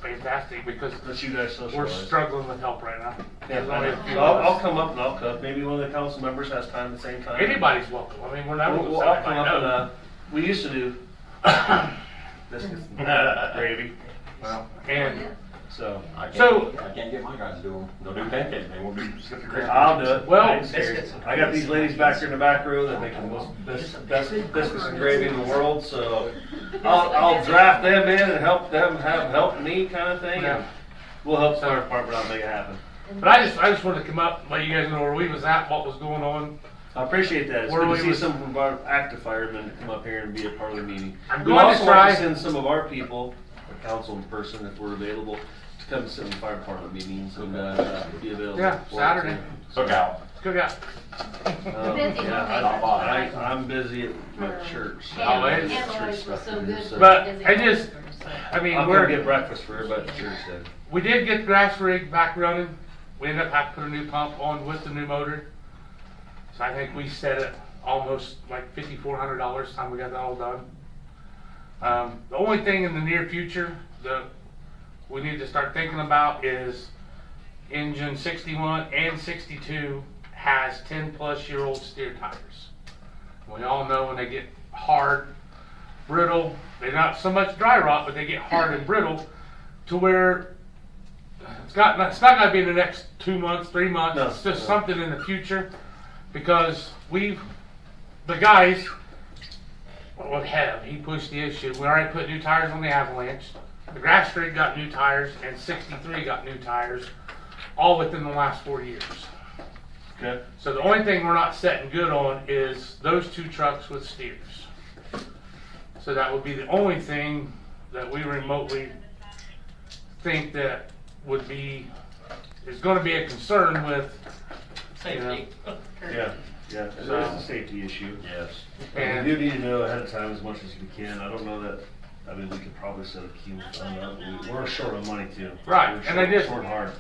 Fantastic, because Let you guys we're socialize. struggling with help right now. Yeah, There's only a few I'll of us. come up and I'll cook. Maybe one of the council members has time at the same time. Anybody's welcome, I mean, we're never I'll gonna say come up anybody and, no. we used to do biscuits and gravy, Well, and so. I So- can't get my guys to do them. They'll do pancakes, they won't do biscuits and gravy. I'll do it. Well- I ain't scared. I got these ladies back here in the back row that make the most best biscuits and gravy in the world, so I'll draft them in and help them help me kind of thing. Yeah. And we'll help the fire department out and make it happen. but I just wanted to come up, let you guys know where we was at, what was going on. I appreciate that. It's Where good we to see was- some of our active firemen to come up here and be a part of the meeting. I'm We'd going to also like try- to send some of our people, a council in person, if we're available, to come sit in the fire department meetings and be available. Yeah, for it, Saturday. too. Look out. Good guy. Busy, Yeah, I'm busy at my church. so Oh, I it is. got church Candlelight stuff was so to do, good. so- But I mean, I'm gonna get breakfast for everybody at church then. we did get the grass rig back running. We ended up having to put a new pump on with the new motor. So I think we set it almost like $5,400 time we got that all done. The only thing in the near future that we need to start thinking about is engine 61 and 62 has 10-plus-year-old steer tires. We all know when they get hard, brittle, they're not so much dry rot, but they get hard and brittle to where it's not gonna be in the next 2 months, 3 months. No, It's just no. something in the future, because the guys, he pushed the issue. We already put new tires on the Avalanche. The grass rig got new tires, and 63 got new tires, all within the last 4 years. Okay. So the only thing we're not setting good on is those 2 trucks with steers. So that would be the only thing that we remotely think that is gonna be a concern with. Safety. Yeah, it is a safety issue. Yes. And we do need to know ahead of time as much as we can. I don't know that, I mean, we could probably set a queue. I don't know. We're short on money too. Right, We're and I just- short hard.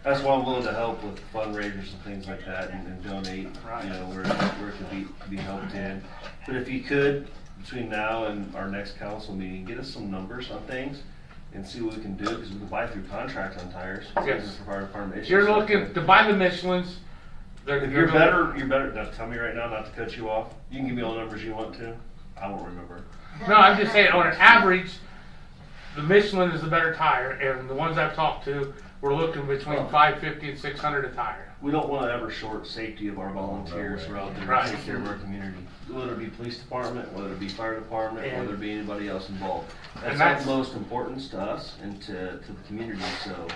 That's why I'm willing to help with fundraisers and things like that and donate, Right. you know, where it could be helped in. But if you could, between now and our next council meeting, get us some numbers on things. and see what we can do, because we can buy through contract on tires. Yes. For fire department issues. You're looking to buy the Michelin's. If you're better, now tell me right now, not to cut you off, you can give me all the numbers you want to, I won't remember. No, I'm just saying, on an average, the Michelin is the better tire, and the ones I've talked to, we're looking between $550 and $600 a tire. We don't wanna ever short safety of our volunteers who are out there Right. to take care of our community. Whether it be police department, whether it be fire department, And- whether it be anybody else involved. And That's that's- of most importance to us and to the community, so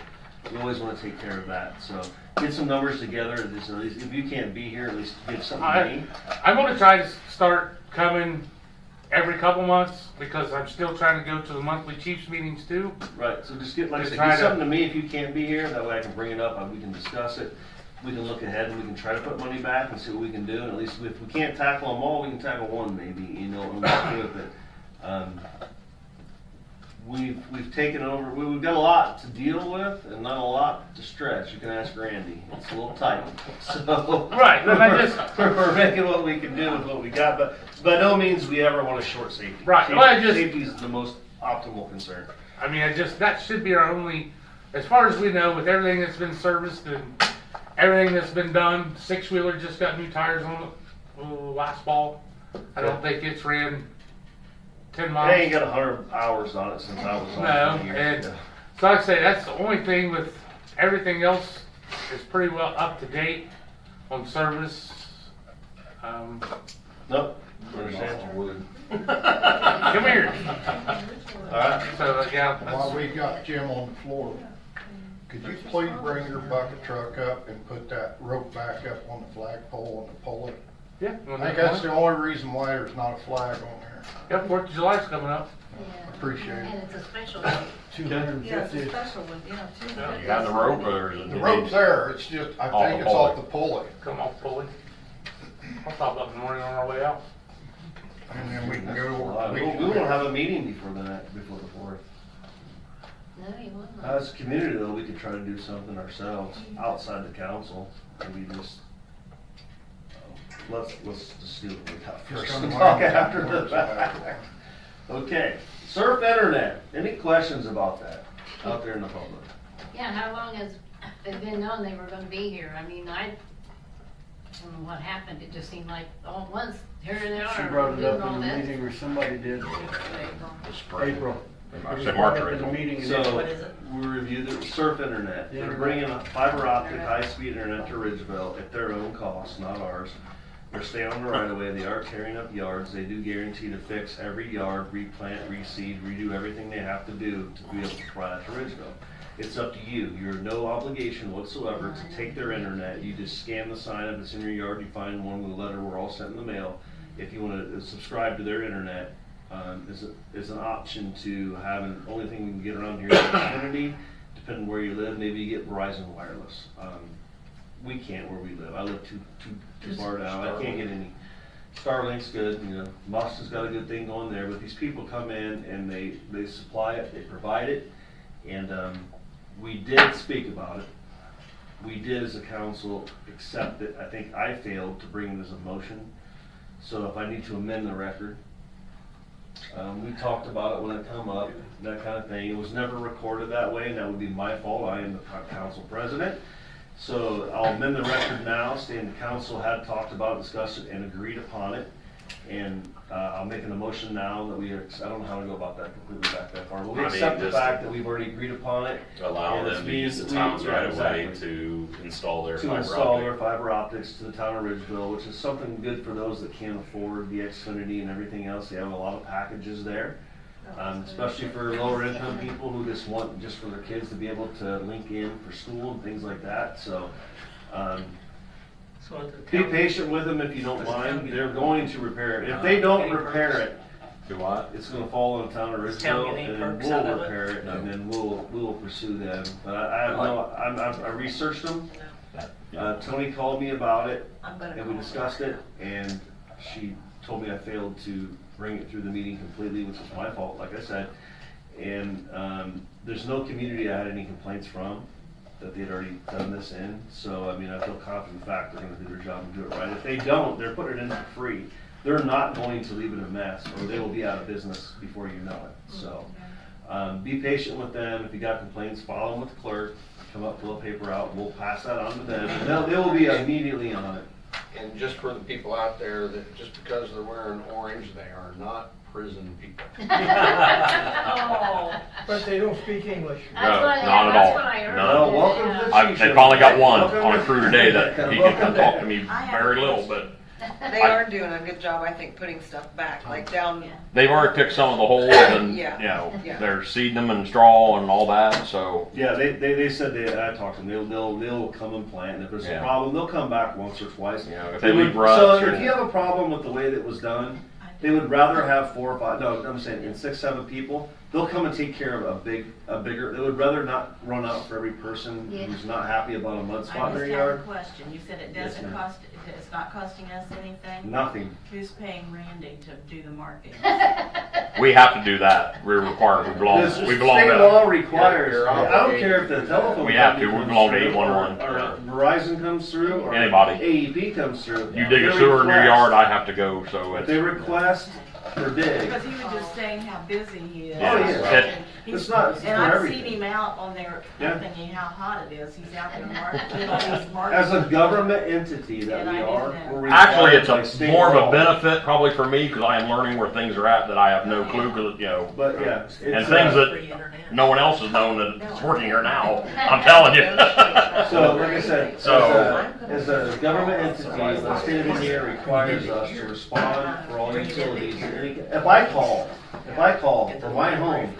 we always wanna take care of that, so. Get some numbers together, just at least, if you can't be here, at least give something to me. I'm gonna try to start coming every couple months, because I'm still trying to go to the monthly chiefs meetings too. Right, so just get, like I Just said, try get to- something to me if you can't be here, that way I can bring it up, and we can discuss it. We can look ahead and we can try to put money back and see what we can do, and at least if we can't tackle them all, we can tackle one maybe, and we'll do it, but, we've taken over, we've got a lot to deal with and not a lot to stretch. You can ask Randy, it's a little tight, so. Right, then I just- We're making what we can do with what we got, but by no means we ever want to short safety. Right, well, I just- Safety is the most optimal concern. I mean, that should be our only, as far as we know, with everything that's been serviced and everything that's been done, six-wheeler just got new tires on it last fall. I don't think it's ran 10 miles. They ain't got 100 hours on it since I was on No, it. and so like I say, that's the only thing. With everything else is pretty well up to date on service. Nope, understand. Come here. Alright, So yeah, While that's, we got Jim on the floor, could you please bring your bucket truck up and put that rope back up on the flagpole and the pulley? yeah. I think that's the only reason why there's not a flag on there. Yep, 4th of July's coming up. Yeah. Appreciate it. And it's a special one. Yeah, it's a 250. special one, yeah, too. You got the rope or is it? The rope's there, it's just, I Off think the it's off pulley. the pulley. Come off pulley. I'll stop up in the morning on our way out. And then we can go, we won't have a meeting before the 4th. No, you won't. As a community though, we could try to do something ourselves outside the council, maybe just, let's just do what we got first Just and come talk on. after the fact. Okay, surf internet, any questions about that out there in the public? Yeah, how long has it been known they were gonna be here? I mean, I don't know what happened. It just seemed like all at once, here they are. She brought it doing up all in the this. meeting, or somebody did. The spring. April. I It was said brought March up or in the April. meeting, and So, What is it? we reviewed the surf internet, Yeah. they're bringing a fiber optic, high-speed internet to Ridgeville at their own cost, not ours. They're staying on the right of way, they are tearing up yards, they do guarantee to fix every yard, replant, reseed, redo everything they have to do to be able to provide it to Ridgeville. It's up to you, you're no obligation whatsoever to take their internet, you just scan the sign, if it's in your yard, you find one with a letter, we're all sent in the mail. If you wanna subscribe to their internet, is an option to have, an only thing we can get around here is Xfinity, depending where you live, maybe you get Verizon Wireless. We can't where we live, I live too far down, I can't get any. Starlink's good, you know, Musk has got a good thing going there, but these people come in and they supply it, they provide it, and, we did speak about it. We did as a council accept it, I think I failed to bring it as a motion, so if I need to amend the record, we talked about it when it come up, that kind of thing. It was never recorded that way, and that would be my fault. I am the council president. So I'll amend the record now, saying the council had talked about, discussed it, and agreed upon it. And I'll make an motion now that we, I don't know how to go about that completely back that far, but we I mean, accept the just- fact that we've already agreed upon it. Allow and it's them to being- use the we- towns yeah, right away exactly. to install their To fiber install optic. their fiber optics to the town of Ridgeville, which is something good for those that can't afford the Xfinity and everything else. They have a lot of packages there. Especially for lower income people who just want, just for their kids to be able to link in for school and things like that, so. So at the Be town- patient with them if you don't mind, they're going to repair it. If they don't repair it, Do what? it's gonna fall on the town of Does town Ridgeville, get any and then perks out we'll of it? repair it, and then we will pursue them. But I have no, I researched them, Tony called me about it, I'm gonna and we call discussed it, and she told me I failed to bring it through the meeting completely, which is my fault, like I said. And, there's no community I had any complaints from that they'd already done this in, so, I mean, I feel confident in the fact they're gonna do their job and do it right. If they don't, they're putting it in for free. They're not going to leave it a mess, or they will be out of business before you know it, so. Be patient with them. If you got complaints, file them with the clerk, come up, fill a paper out, we'll pass that on to them. And they will be immediately on it. And just for the people out there, that just because they're wearing orange, they are not prison people. Oh. But they don't speak English. That's No, what, not at that's all. what I heard. No. Welcome to the I, chief. they finally got one Welcome on a to- crew today that he could talk to me I have very a little, question. but They are doing a good job, I think, putting stuff back, like down, Yeah. they've already fixed some of the holes and, you Yeah. know, Yeah. they're seeding them in straw and all that, so. Yeah, they said I talked to them, they'll come and plant, and if there's a Yeah. problem, they'll come back once or twice. You know, if they leave ruts So or- if you have a problem with the way that it was done, they would rather have 4 or 5, no, I'm saying in 6, 7 people, they'll come and take care of a bigger, they would rather not run out for every person Yeah. who's not happy about a mud I spot in their just have a yard. question, you said it Yes, doesn't ma'am. cost, it's not costing us anything? Nothing. Who's paying Randy to do the marketing? We have to do that, we're required, we belong This we belong state law to, requires, You're I don't care if the telephone. We have to. company We comes belong to through, 811. Or Verizon comes through, or Anybody. AEP comes through. you dig a They sewer in your request- yard, I have to go, so If it's. they request or dig, Because he was just saying how busy he is. Oh, yeah. And he's- It's not- it's And for I've everything. seen him out on there, Yeah. I'm thinking how hot it is, he's out there marketing, all these as a markets. government entity that And we I are, didn't know. we're Actually, it's required by state more of law. a benefit probably for me, cause I am learning where things are at that I have no clue, cause, you know. But yeah, And it's, things that Free internet. no one else has known that it's working here now, I'm telling you. So, like I said, So- as a government entity, the state of Indiana requires us to respond for all utilities. If I call for my home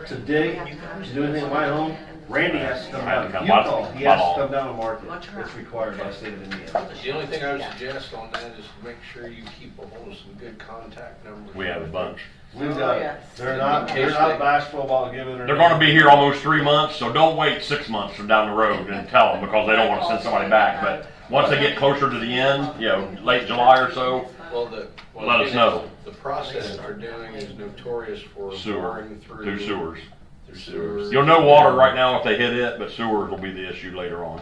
to dig, to do anything in my home, Randy has to come down. If you call, he has to come down and mark it. It's required by state of Indiana. The only thing I would suggest on that is to make sure you keep a hold of some good contact numbers. We have a bunch. We've Oh, got, yes. they're not bashful about giving their. They're gonna be here almost 3 months, so don't wait 6 months from down the road and tell them, because they don't wanna send somebody back, but once they get closer to the end, you know, late July or so, Well, let us know. The process they're doing is notorious for Sewer, boring through sewers. Through sewers. You'll know water right now if they hit it, but sewers will be the issue later on,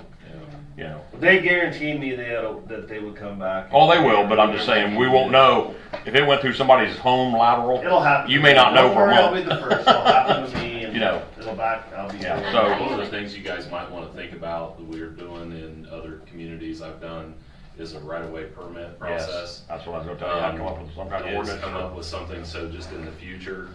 you know. They guaranteed me that they would come back. Oh, they will, but I'm just saying, we won't know, if it went through somebody's home lateral, It'll happen. you may not know Don't for a worry, I'll be month. the first. It'll happen to me, and You know. I'll be. Yeah, there. so- One of the things you guys might want to think about that we're doing in other communities I've done is a right-of-way permit process. Yes, that's what I was gonna tell you, I come up with some kind of Is ordinance. come up with something, so just in the future,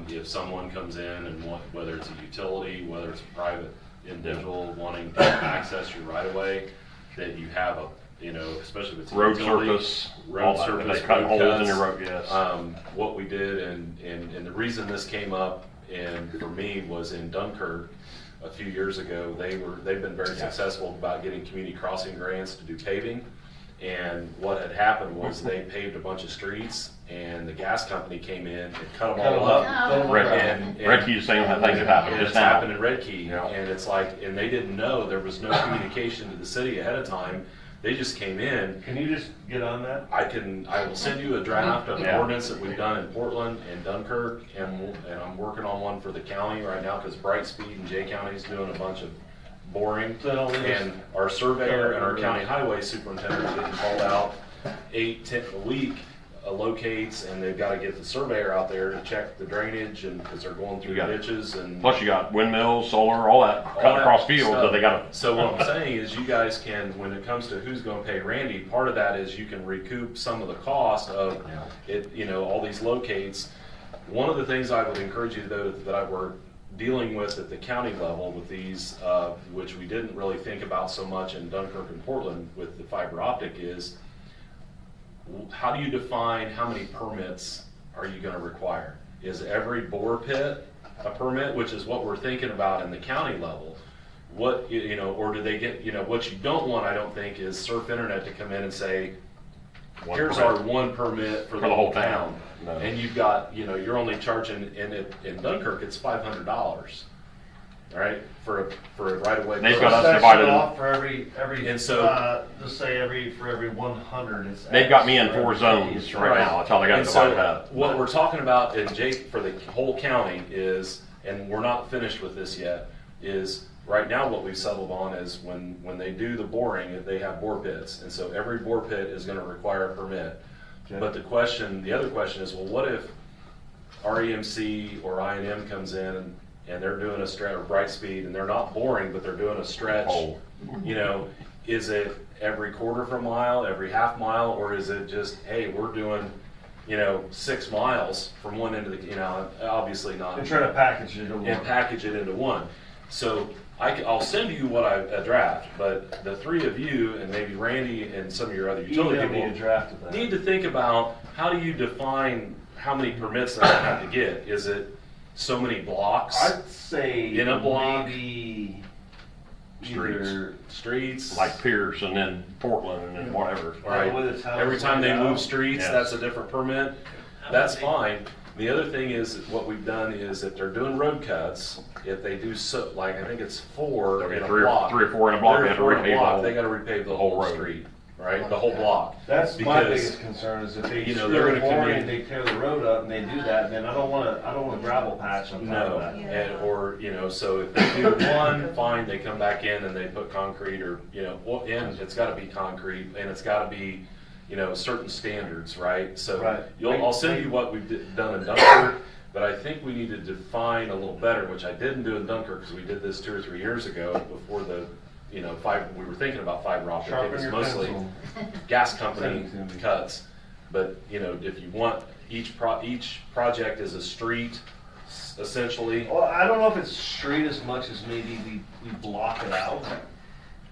if someone comes in and whether it's a utility, whether it's a private individual wanting to access your right-of-way, that you have a, you know, especially if it's a Road utility, surface, road all that, surface, they cut road holes in cuts. your road, yes. What we did, and the reason this came up, and for me, was in Dunkirk a few years ago. They've been very successful about getting community crossing grants to do paving. And what had happened was they paved a bunch of streets, and the gas company came in and cut them Cut 'em all up, up. fill 'em Red- around. And Red Key, the same thing that happened and just it's now. happened in Red Key, Yeah. and it's like, and they didn't know, there was no communication to the city ahead of time. They just came in. Can you just get on that? I will send you a draft of an Yeah. ordinance that we've done in Portland and Dunkirk, and I'm working on one for the county right now, because Brightspeed and Jay County is doing a bunch of boring. So it'll just- And our surveyor and our county highway superintendent are getting called out 8-10 a week, locates, and they've gotta get the surveyor out there to check the drainage, and, because they're going through You got- ditches and. Plus you got windmills, solar, all that, all cutting that across fields stuff. that they gotta, So what I'm saying is, you guys can, when it comes to who's gonna pay Randy, part of that is you can recoup some of the cost of it, you know, all these locates. One of the things I would encourage you, though, that we're dealing with at the county level with these, which we didn't really think about so much in Dunkirk and Portland with the fiber optic, is how do you define how many permits are you gonna require? Is every bore pit a permit, which is what we're thinking about in the county level? What, you know, or do they get, you know, what you don't want, I don't think, is Surf Internet to come in and say, One here's permit. our one permit for the whole town. No. And you've got, you know, you're only charging, in Dunkirk, it's $500, right? For a right-of-way. They've got us Section divided in- off for every, And so- just say for every 100, it's. they've got me in X, 4 for zones every- right now, that's how they got it And so, divided up. what we're talking about in Jake, for the whole county is, and we're not finished with this yet, is right now what we've settled on is when they do the boring, they have bore pits. And so every bore pit is gonna require a permit. Okay. But the other question is, well, what if REMC or I&M comes in and they're doing a stretch, or Brightspeed, and they're not boring, but they're doing a stretch, Oh. you know, is it every quarter of a mile, every half mile, or is it just, hey, we're doing, you know, 6 miles from one end of the, you know, obviously not. And try to package it into one. And package it into one. So I'll send you a draft, but the three of you and maybe Randy and some of your other utility Email me people a draft of that. need to think about, how do you define how many permits they're gonna have to get? Is it so many blocks? I'd say In a block. maybe Streets. either- Streets? Like Pierce and then Portland and then whatever. Right. the way the town's Every time they laid move out. streets, Yes. that's a different permit. That's fine. The other thing is, what we've done is if they're doing road cuts, if they do so, like, I think it's 4 There'll be in a three or- block. 3 or 4 in a block, 3 they or have to 4 in a repave the block, whole- they gotta repave the whole whole road. street, right? The whole block. That's my Because, biggest concern is if they you know, screw they're it gonna come boring in- and they tear the road up and they do that, then I don't want a gravel patch on top No, of that. and, or, you know, so if they do one, fine, they come back in and they put concrete, or, you know, well, and it's gotta be concrete, and it's gotta be, you know, certain standards, right? So, Right. I'll send you what we've done in Dunkirk, but I think we need to define a little better, which I didn't do in Dunkirk, because we did this 2 or 3 years ago, before the, you know, we were thinking about fiber optic, it Sharpen was your mostly pencil. gas company Send it to me. cuts. But, you know, if you want, each project is a street, essentially. Well, I don't know if it's street as much as maybe we block it out.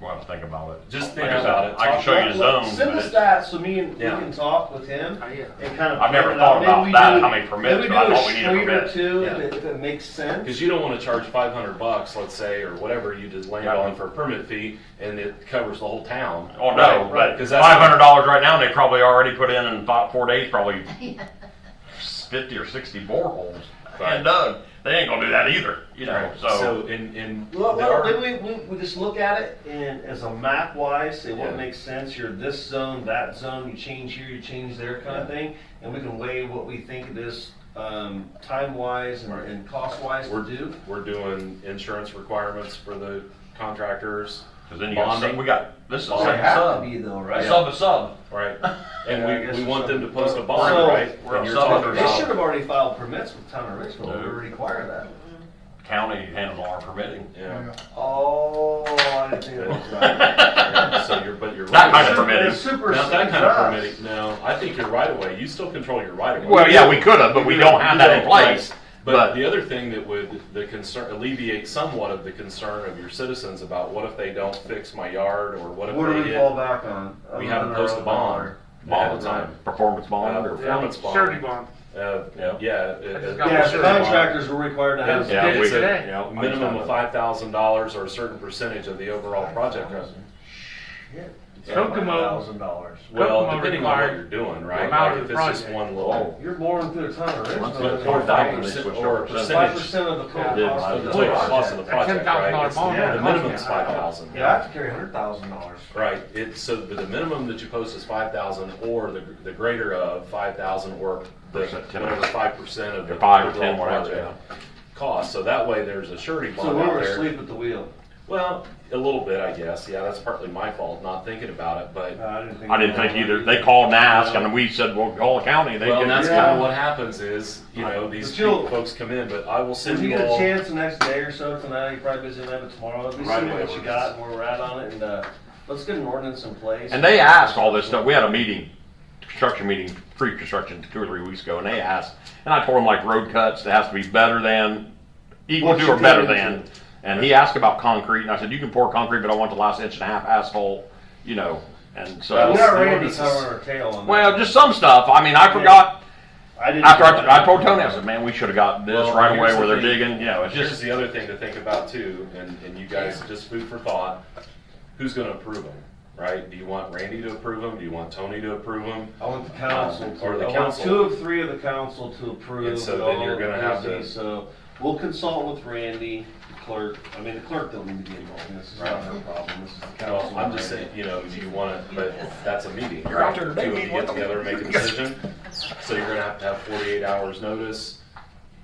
We'll have to think about it. Just think Like I said, about it. I can show you the zones, Send but us it's, that so me and Yeah. we can talk with him Oh, yeah. and kind of. I've never plan it thought out. Maybe about we that, do- how many permits, maybe but I do a thought we needed a street or permit. two Yeah. if it makes sense. Because you don't want to charge $500, let's say, or whatever you just land Yeah. on for a permit fee, and it covers the whole town. Oh, no, Right, but because that's $500 right now, and they probably already put in 4 days, probably 50 or 60 boreholes. Right. And dug. They ain't gonna do that either, you know, Right. so. So in Well, there are- maybe we just look at it and as a map wise, say what Yeah. makes sense. You're this zone, that zone, you change here, you change there kind of thing. And we can weigh what we think it is, time wise and cost wise to do. we're doing insurance requirements for the contractors, Cause then you got, bonding. we got, this is Well, a They second have to sub. be though, right? Sub to sub. right? Yeah, I And guess we it's want them to post a something. bond, So, right? we're And you're sub talking under They about- should have already filed permits with town of Ridgeville. We No. would require that. County handles all our permitting. Yeah. Oh, I didn't think about Yeah, that. so you're That right. kind of permitting. It supersedes Not that kind of us. permitting, no, I think you're right away, you still control your right of way. Well, yeah, we could have, but we don't have that in place. But But the other thing that would, the concern, alleviate somewhat of the concern of your citizens about what if they don't fix my yard, or what if What do they we hit, fall back on? we other have than to post our a own bond dollar? ahead of time. performance bond or. Performance bond. Surety bond. Yeah. just got Yeah, Sure. the contractors were required to have. Yeah, It's we- a today. minimum of $5,000 or a certain percentage of the overall project revenue. Kokomo- $1,000. Well, Kokomo depending on what required you're doing, right? amount Like of if the it's just project. one little, You're boring through a ton of Once Ridgeville. it's or $4,000, they 5%, switched or over a to percentage 5% of the Did total cost like of the of the total project. cost of the project, right? $10,000 It's- bond. Yeah, The minimum's Yeah. 5,000. Yeah, I have to carry $100,000. Right, so the minimum that you post is 5,000, or the greater of 5,000, or the, Percent, 10%. whatever 5% of the Or 5 or overall 10, whatever, project cost, so that way there's a surety So bond we out were there. asleep at the wheel. Well, a little bit, I guess, yeah, that's partly my fault, not thinking about it, but, I didn't think either. They called and asked, and we said, well, call the county. They well, can. and that's Yeah. kind of what happens is, you know, these But you'll- folks come in, but I will If send you you get a all. chance the next day or so tonight, you're probably busy enough, but tomorrow, at least Right see away, what you we're got just- and where we're at on it, and, let's get an ordinance in place. And they asked all this stuff. We had a meeting, construction meeting, pre-construction 2 or 3 weeks ago, and they asked, and I told them like road cuts, it has to be better than, equal What to you or better get than. into. And he asked about concrete, and I said, you can pour concrete, but I want the last 1.5 inch asphalt, you know, and so. We got the Randy ordinance is- covering our tail on that. Well, just some stuff. I mean, I forgot, I didn't. after I told Tony, I said, man, we should have got this Well, right away here's where the they're thing. digging, you know, it's Here's just. the other thing to think about too, and you guys, just food for thought, who's gonna approve them, right? Do you want Randy to approve them? Do you want Tony to approve them? I want the council to. Or the I want council. 2 of 3 of the council to approve. And so with then all you're gonna have to- these, So we'll consult with Randy, the clerk. I mean, the clerk don't need to be involved in this. This is not her problem. This is the Well, council. I'm just saying, you know, do you wanna, but that's a meeting, You're out right? there today, Two of you meeting with get them. together and make a decision, so you're gonna have 48 hours notice,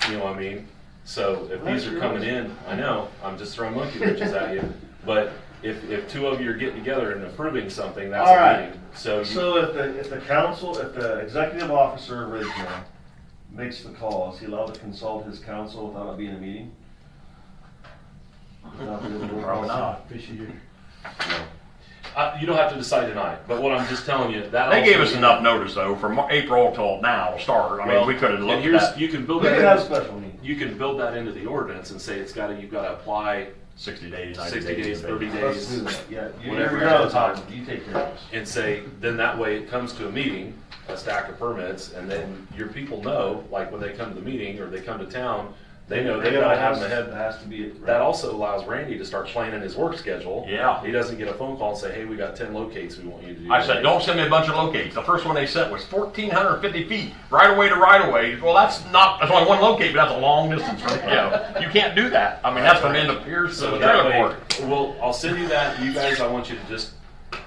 you know what I mean? So if these are coming in, I know, I'm just throwing monkey wrenches at you, but if 2 of you are getting together and approving something, that's All a right. meeting. So you, So if the council, if the executive officer of Ridgeville makes the call, is he allowed to consult his counsel without it being a meeting? Without the board Probably policy? not. You don't have to decide tonight, but what I'm just telling you, that. They also- gave us enough notice though, from April till now, start. I mean, Well, we could have and looked at here's- that You can build We that. could have a special meeting. You can build that into the ordinance and say you've gotta apply 60 days, 90 60 days, 30 Let's days. do that, yeah. Whatever You're on your top time. of it, you take care of this. And say, then that way it comes to a meeting, a stack of permits, and then your people know, like when they come to the meeting or they come to town, they know they gotta have them ahead. It has to be. That also allows Randy to start planning his work schedule. Yeah. He doesn't get a phone call and say, hey, we got 10 locates we want you to do. I said, today." don't send me a bunch of locates. The first one they sent was 1,450 feet, right away to right away. Well, that's only one locate, but that's a long distance. You can't do that. I mean, that's from end of Pierce to So the that trailer way, court. I'll send you that. You guys, I want you to just.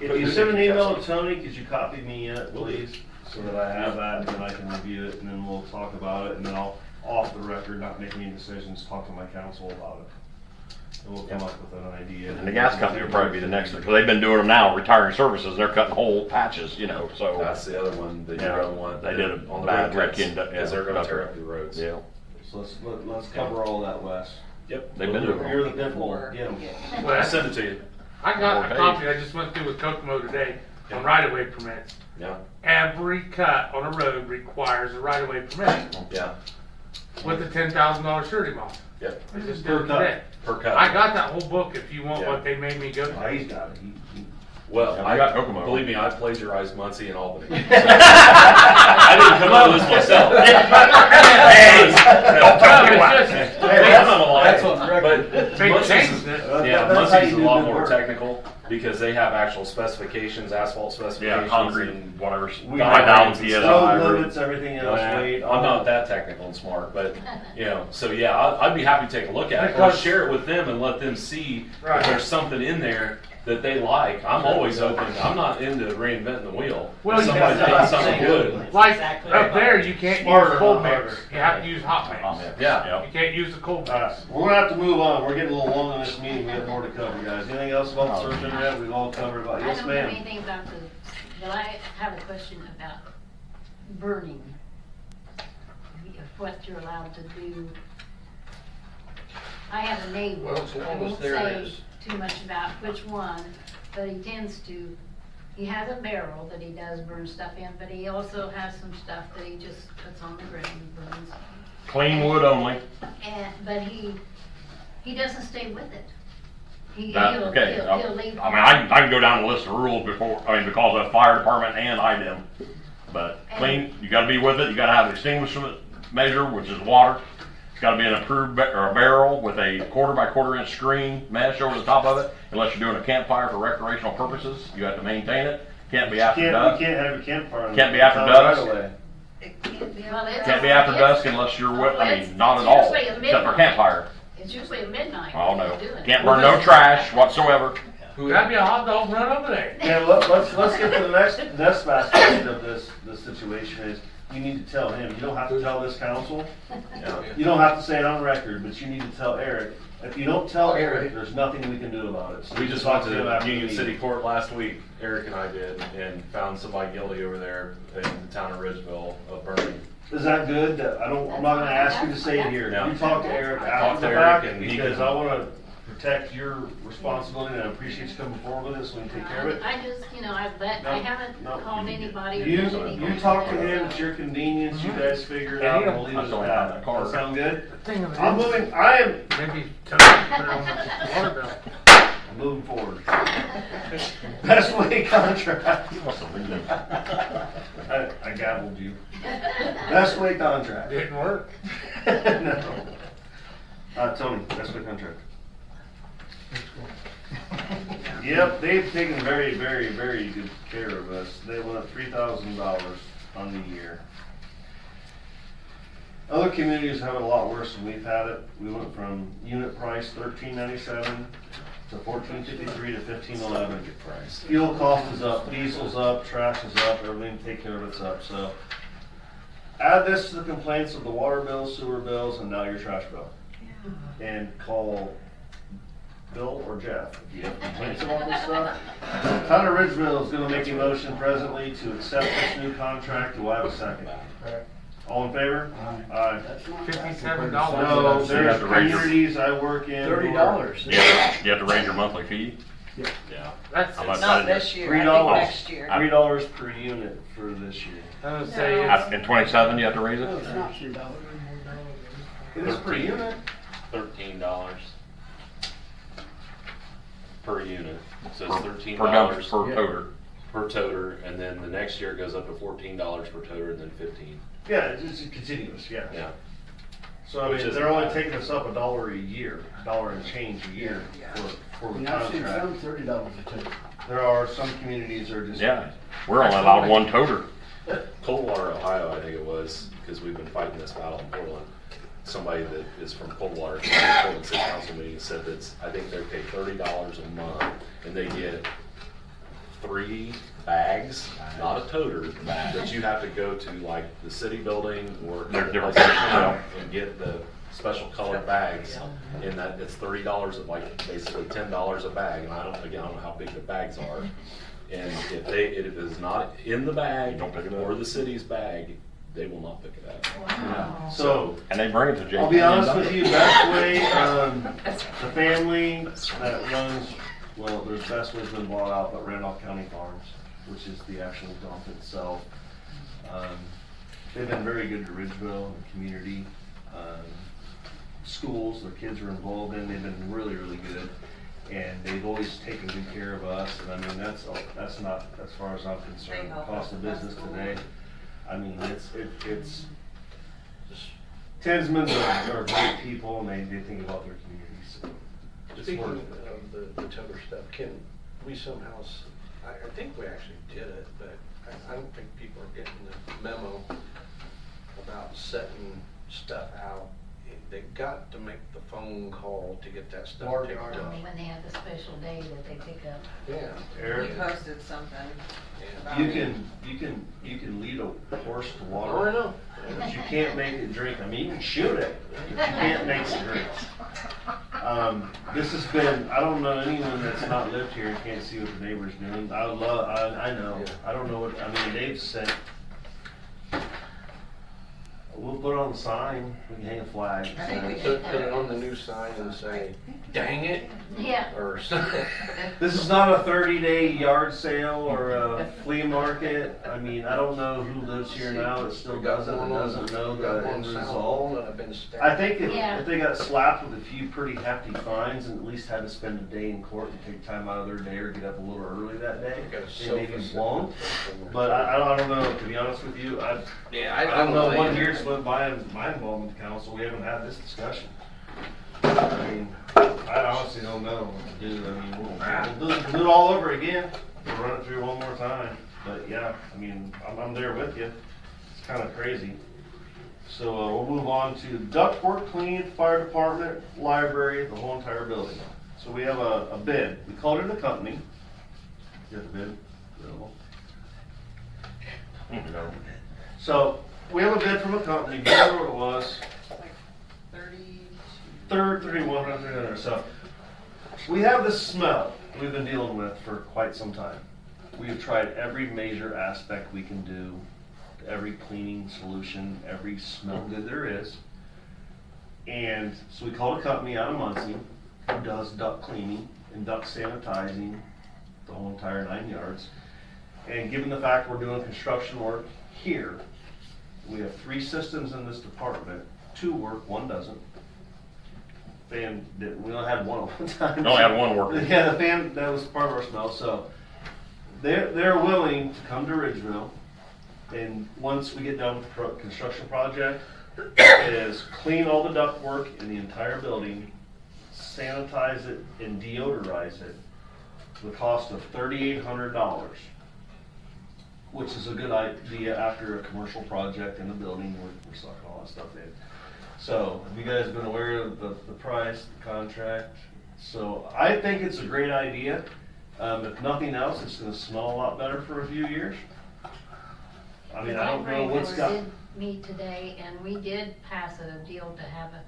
If you send an email to Tony, could you copy me in it, please? So that I have that, and then I can review it, and then we'll talk about it, and then I'll, off the record, not make any decisions, talk to my council about it. And we'll come up with an idea. And the gas company will probably be the next one, because they've been doing them now, retiring services. They're cutting whole patches, so. That's the other one that you're Yeah, gonna want. they did a on the bad road wreck cuts, in- yeah, because they're gonna about tear there. up your roads. Yeah. So let's cover all that, Wes. Yep. They've been doing it. You're the pit bull, get 'em. Well, I send it to you. I got Okay. a copy I just went through with Kokomo today on right-of-way permits. Yeah, Every cut on a road requires a right-of-way permit yeah, with a $10,000 surety bond. yep. I just Per did it cut. today. Per cut. I got that whole book if you want Yeah. what they made me go Oh, through. he's got it. Well, Yeah, we got Kokomo. believe me, I plagiarized Muncie and Albany. I didn't come up with this myself. Hey, don't tell me No, what. it's just- Hey, I'm not lying. That's on record. But They Muncie's changed is- it. Yeah, That's how Muncie's you a do lot good more work. technical because they have actual specifications, asphalt Yeah, specifications. concrete, and whatever. We 5,000 got PSI. Road limits, everything else, Yeah, weight. I'm not that technical and smart, but, so yeah, I'd be happy to take a look at it, or Because- share it with them and let them see Right. if there's something in there that they like. I'm always open, I'm not into reinventing the wheel. Well, If you somebody's got- done something good, Like, Exactly. up there, you can't Smarter, use cold not mix. harder. You have to use hot mix. yeah. You can't use the cold All right, mix. we're gonna have to move on. We're getting a little long in this meeting. We have more to cover, guys. Anything else about the search internet? We've all covered about, I yes, don't know ma'am. anything about the, but I have a question about burning. What you're allowed to do. I have a neighbor, Well, as long I as won't there say is- too much about which one, but he tends to, he has a barrel that he does burn stuff in, but he also has some stuff that he just puts on the ground and burns. Clean wood only. But he doesn't stay with it. That, He'll okay. leave. I mean, I can go down the list of rules because of fire department and IDEM. But clean, you gotta be with it, you gotta have an extinguishment measure, which is water. It's gotta be an approved or a barrel with a 1/4 by 1/4 inch screen mesh over the top of it. Unless you're doing a campfire for recreational purposes, you have to maintain it. Can't be after You dusk. can't have a campfire. in Can't be the after town dusk. right away. Well, it's- Can't be after it's- dusk unless you're with, I it's- mean, not it's at all, usually at except for midnight. campfire. It's usually at midnight. Oh, when no. he's doing it. Can't burn no trash whatsoever. That'd be a hot dog run over there. Yeah, let's get to the next aspect of this situation is, you need to tell him, you don't have to tell this council, you don't have to say it on record, but you need to tell Eric. If you don't tell Eric, there's nothing we can do about it. So We just talk went him to after the Union meeting. City Court last week, Eric and I did, and found somebody guilty over there in the town of Ridgeville of burning. Is that good? I'm not gonna ask you to say it here. No. You talk to Eric Talk after to the Eric fact, and he because can- I wanna protect your responsibility, and I appreciate you coming forward with it, so we can take care of it. I just, I haven't No, called anybody or You, done anything. you talk to him at your convenience, you guys figure it out, and we'll leave I it still at ain't got that. that card. That sound good? The thing of it I'm is, moving, I am maybe Tony can put it on the water bill. moving forward. Best way contract. I gabbled you. Best way contract. Didn't work. No. Tony, best way contract. Yep, they've taken very, very, very good care of us. They went up $3,000 on the year. Other communities have it a lot worse than we've had it. We went from unit price $13.97 to $14.53 to $15.11. Fuel cost is up, diesel's up, trash is up, everything take care of it's up. So add this to the complaints of the water bills, sewer bills, and now your trash bill. And call Bill or Jeff if you have complaints about this stuff. Town of Ridgeville is gonna make a motion presently to accept this new contract. Do I have a second? All in favor? Aye. That's not bad $57. compared to No, something So you there's have to raise your- communities I work in. $30. You have to raise your monthly fee? Yeah. That's, How much? Not this year, I think $3. next year. $3 per unit for this year. I would say, No. it's- In 27, you have to raise No, it? it's not $3. It is per unit. $13 per unit. So it's Per $13 per Yeah. toter. per toter, and then the next year it goes up to $14 per toter, and then 15. Yeah, it's continuous, yeah. Yeah. So I Which mean, isn't they're only bad. taking us up $1 a year, $1 and change a year for the And I've seen some contract. $30 a tote. There are some communities that are just. Yeah, we're only allowed one toter. Coldwater, Ohio, I think it was, because we've been fighting this battle in Portland. Somebody that is from Coldwater, Portland City Council meeting, said that I think they pay $30 a month, and they get 3 bags, not a toter, that you have to go to like the city building or They're different like, places. and get the special colored bags, and that it's $30, at like basically $10 a bag. And I don't know how big the bags are. And if it is not in the bag Don't pick it or up. the city's bag, they will not pick it up. Wow. So, And they bring it to Jake. I'll be honest with you, best way, the family that runs, well, there's best way's been bought out, but Randolph County Farms, which is the actual dump itself. They've been very good to Ridgeville, the community, schools, their kids are involved in, they've been really, really good. And they've always taken good care of us, and I mean, that's not, as far as I'm concerned, the cost of business today. I mean, it's, Tinsmans are great people, and they think about their communities, so. it's Speaking worth of it. the toter stuff, can we somehow, I think we actually did it, but I don't think people are getting the memo about setting stuff out. They've got to make the phone call to get that stuff Mark, picked Oh, up. when they have the special day that they pick up. Yeah. Eric, You posted something about you it. can lead a horse to water. Oh, I know. But you can't make it drink. I mean, you can shoot it, but you can't make it drink. This has been, I don't know anyone that's not lived here and can't see what the neighbor's doing. I know, I don't know what, I mean, they've sent, we'll put it on the sign, we can hang a flag. I think we Put it on the new sign and say, dang it, Yeah. or something. This is not a 30-day yard sale or a flea market. I mean, I don't know who lives here now that still does it and doesn't know the end result. That I've been stabbed. I think Yeah. if they got slapped with a few pretty hefty fines and at least had to spend a day in court and take time out of their day or get up a little early that day, Got a they maybe sofa won't. somewhere. But I don't know, to be honest with you, I don't know, 1 year's went by in my involvement with the council, we haven't had this discussion. I mean, I honestly don't know what to do. I mean, we'll do it all over again. We'll run it through one more time. But yeah, I mean, I'm there with you. It's kind of crazy. So we'll move on to ductwork cleaning, fire department, library, the whole entire building. So we have a bid. We called it a company. You have the bid? Available. So we have a bid from a company. Remember what it was? Like 30. 31, 300. So we have this smell we've been dealing with for quite some time. We have tried every major aspect we can do, every cleaning solution, every smell good there is. And so we called a company out of Muncie who does duct cleaning and duct sanitizing, the whole entire 9 yards. And given the fact we're doing construction work here, we have 3 systems in this department. 2 work, 1 doesn't. Fan, we only had 1 at one time. Only had one working. Yeah, the fan, that was part of our smell, so they're willing to come to Ridgeville, and once we get done with the construction project, is clean all the ductwork in the entire building, sanitize it and deodorize it, to the cost of $3,800, which is a good idea after a commercial project in the building, we're sucking all that stuff in. So, have you guys been aware of the price, the contract? So, I think it's a great idea. If nothing else, it's gonna smell a lot better for a few years. I mean, I don't know what's got, did meet today, and we did pass a deal to have a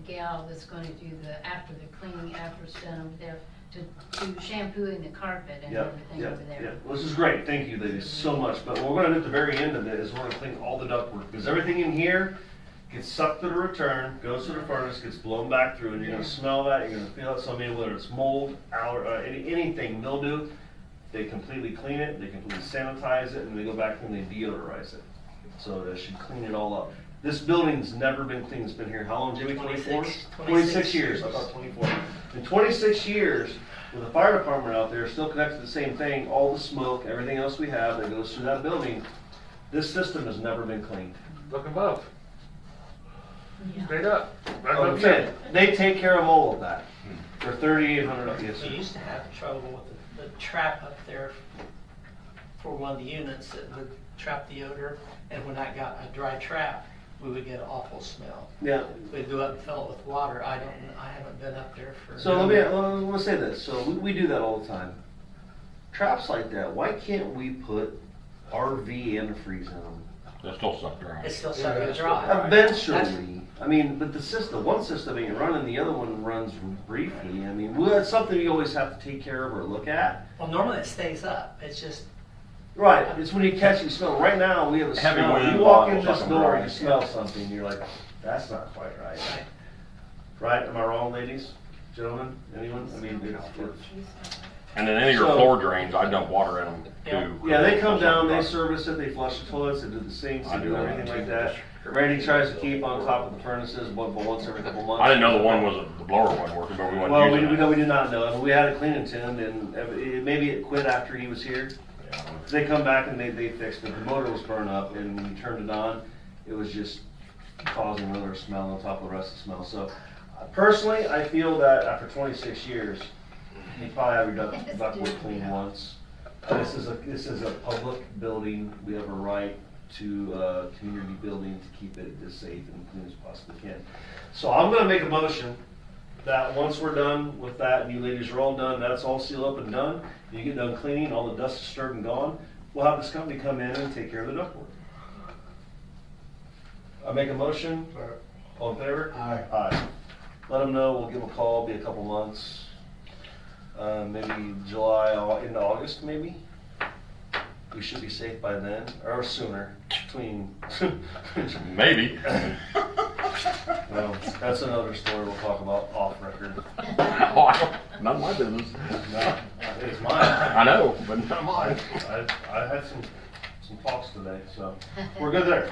gal that's gonna do after the cleaning, after it's done over there, to shampooing the carpet and Yep, everything yep, over there. yep. Well, this is great, thank you ladies so much, but what we're gonna do at the very end of it is we're gonna clean all the ductwork, because everything in here gets sucked to the return, goes to the furnace, gets blown back through, and you're gonna smell that, you're gonna feel it, so I mean, whether it's mold, anything, mildew, they completely clean it, they completely sanitize it, and they go back and they deodorize it. So that should clean it all up. This building's never been clean, it's been here, how long, Jimmy, 24? 26 years, I thought 24. In 26 years, with the fire department out there, still connected to the same thing, all the smoke, everything else we have that goes through that building, this system has never been cleaned. Look above, Yeah. straight up. Right I'm above saying, you. they take care of all of that for $3,800, yes, We sir. used to have trouble with the trap up there for one of the units that would trap the odor, and when I got a dry trap, we would get an awful smell. Yeah, We'd go up and fill it with water. I haven't been up there for. so let me say this, so we do that all the time. Traps like that, why can't we put RV antifreeze in them? They'll still suck dry. It's still Yeah, sucking that's dry. right. Eventually, I mean, but one system ain't running, the other one runs briefly. I mean, well, that's something you always have to take care of or look at. Well, normally it stays up. It's just, Right, it's when you catch and smell. Right now, we have a Heavy smell. wind You walk will in this suck 'em door, dry. you smell something, you're like, that's not quite right. Right, am I wrong, ladies, gentlemen, anyone? I mean, And then any of your So- floor drains, I dump water in them too. yeah, they come down, they service it, they flush the toilets, they do the sinks, they I do do that everything too. like that. Randy tries to keep on top of the furnaces, but once every couple months. I didn't know the blower wasn't working, but we wasn't Well, using it. we did not know. We had it cleaned and maybe it quit after he was here. Yeah. They come back and they fixed it. The motor was burned up, and when you turned it on, it was just causing another smell on top of the rest of the smell. So, personally, I feel that after 26 years, you probably have your ductwork cleaned once. This is a public building. We have a right to a community building to keep it as safe and clean as possibly can. So I'm gonna make a motion that once we're done with that, and you ladies are all done, that's all sealed up and done, you get done cleaning, all the dust is stirred and gone, we'll have this company come in and take care of the ductwork. I make a motion, all in favor? Aye. Aye. Let them know, we'll give them a call, be a couple months, maybe July, into August maybe. We should be safe by then, or sooner, between. Maybe. Well, that's another story we'll talk about off record. Not my business. No, it's mine. I know, but not mine. I had some talks today, so we're good there.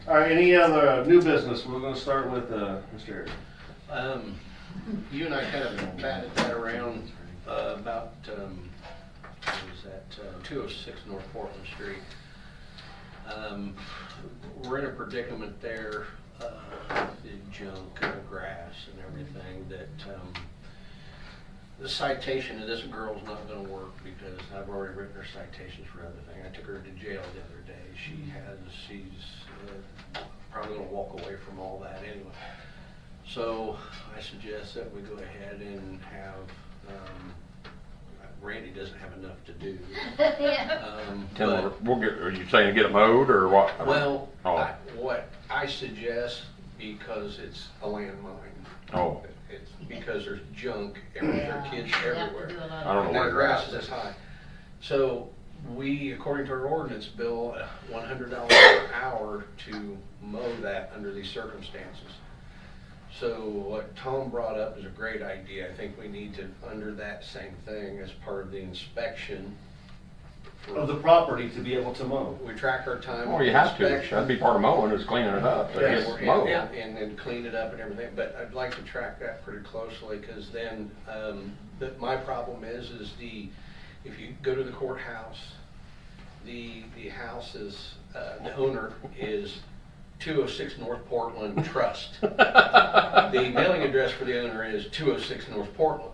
All right, any other new business? We're gonna start with, Mr. Eric. You and I kind of batted that around about, what was that, 206 North Portland Street. We're in a predicament there, the junk, grass and everything, that the citation of this girl's not gonna work because I've already written her citations for other things. I took her to jail the other day. She's probably gonna walk away from all that anyway. So I suggest that we go ahead and have, Randy doesn't have enough to do. But- We'll get, are you saying get it mowed or what? Well, Oh. what I suggest, because it's a landmine. Oh. It's because there's junk everywhere, Yeah. kids You have to everywhere. do a lot of- I don't know And where that grass grass is is. this high. So we, according to our ordinance, bill $100 per hour to mow that under these circumstances. So what Tom brought up is a great idea. I think we need to, under that same thing, as part of the inspection. Of the property to be able to mow. We track our time. Well, you have to. inspection. That'd be part of mowing is cleaning it up. So Yes. it's mowed. And then clean it up and everything, but I'd like to track that pretty closely, because then, my problem is if you go to the courthouse, the house is, the owner is 206 North Portland Trust. The mailing address for the owner is 206 North Portland,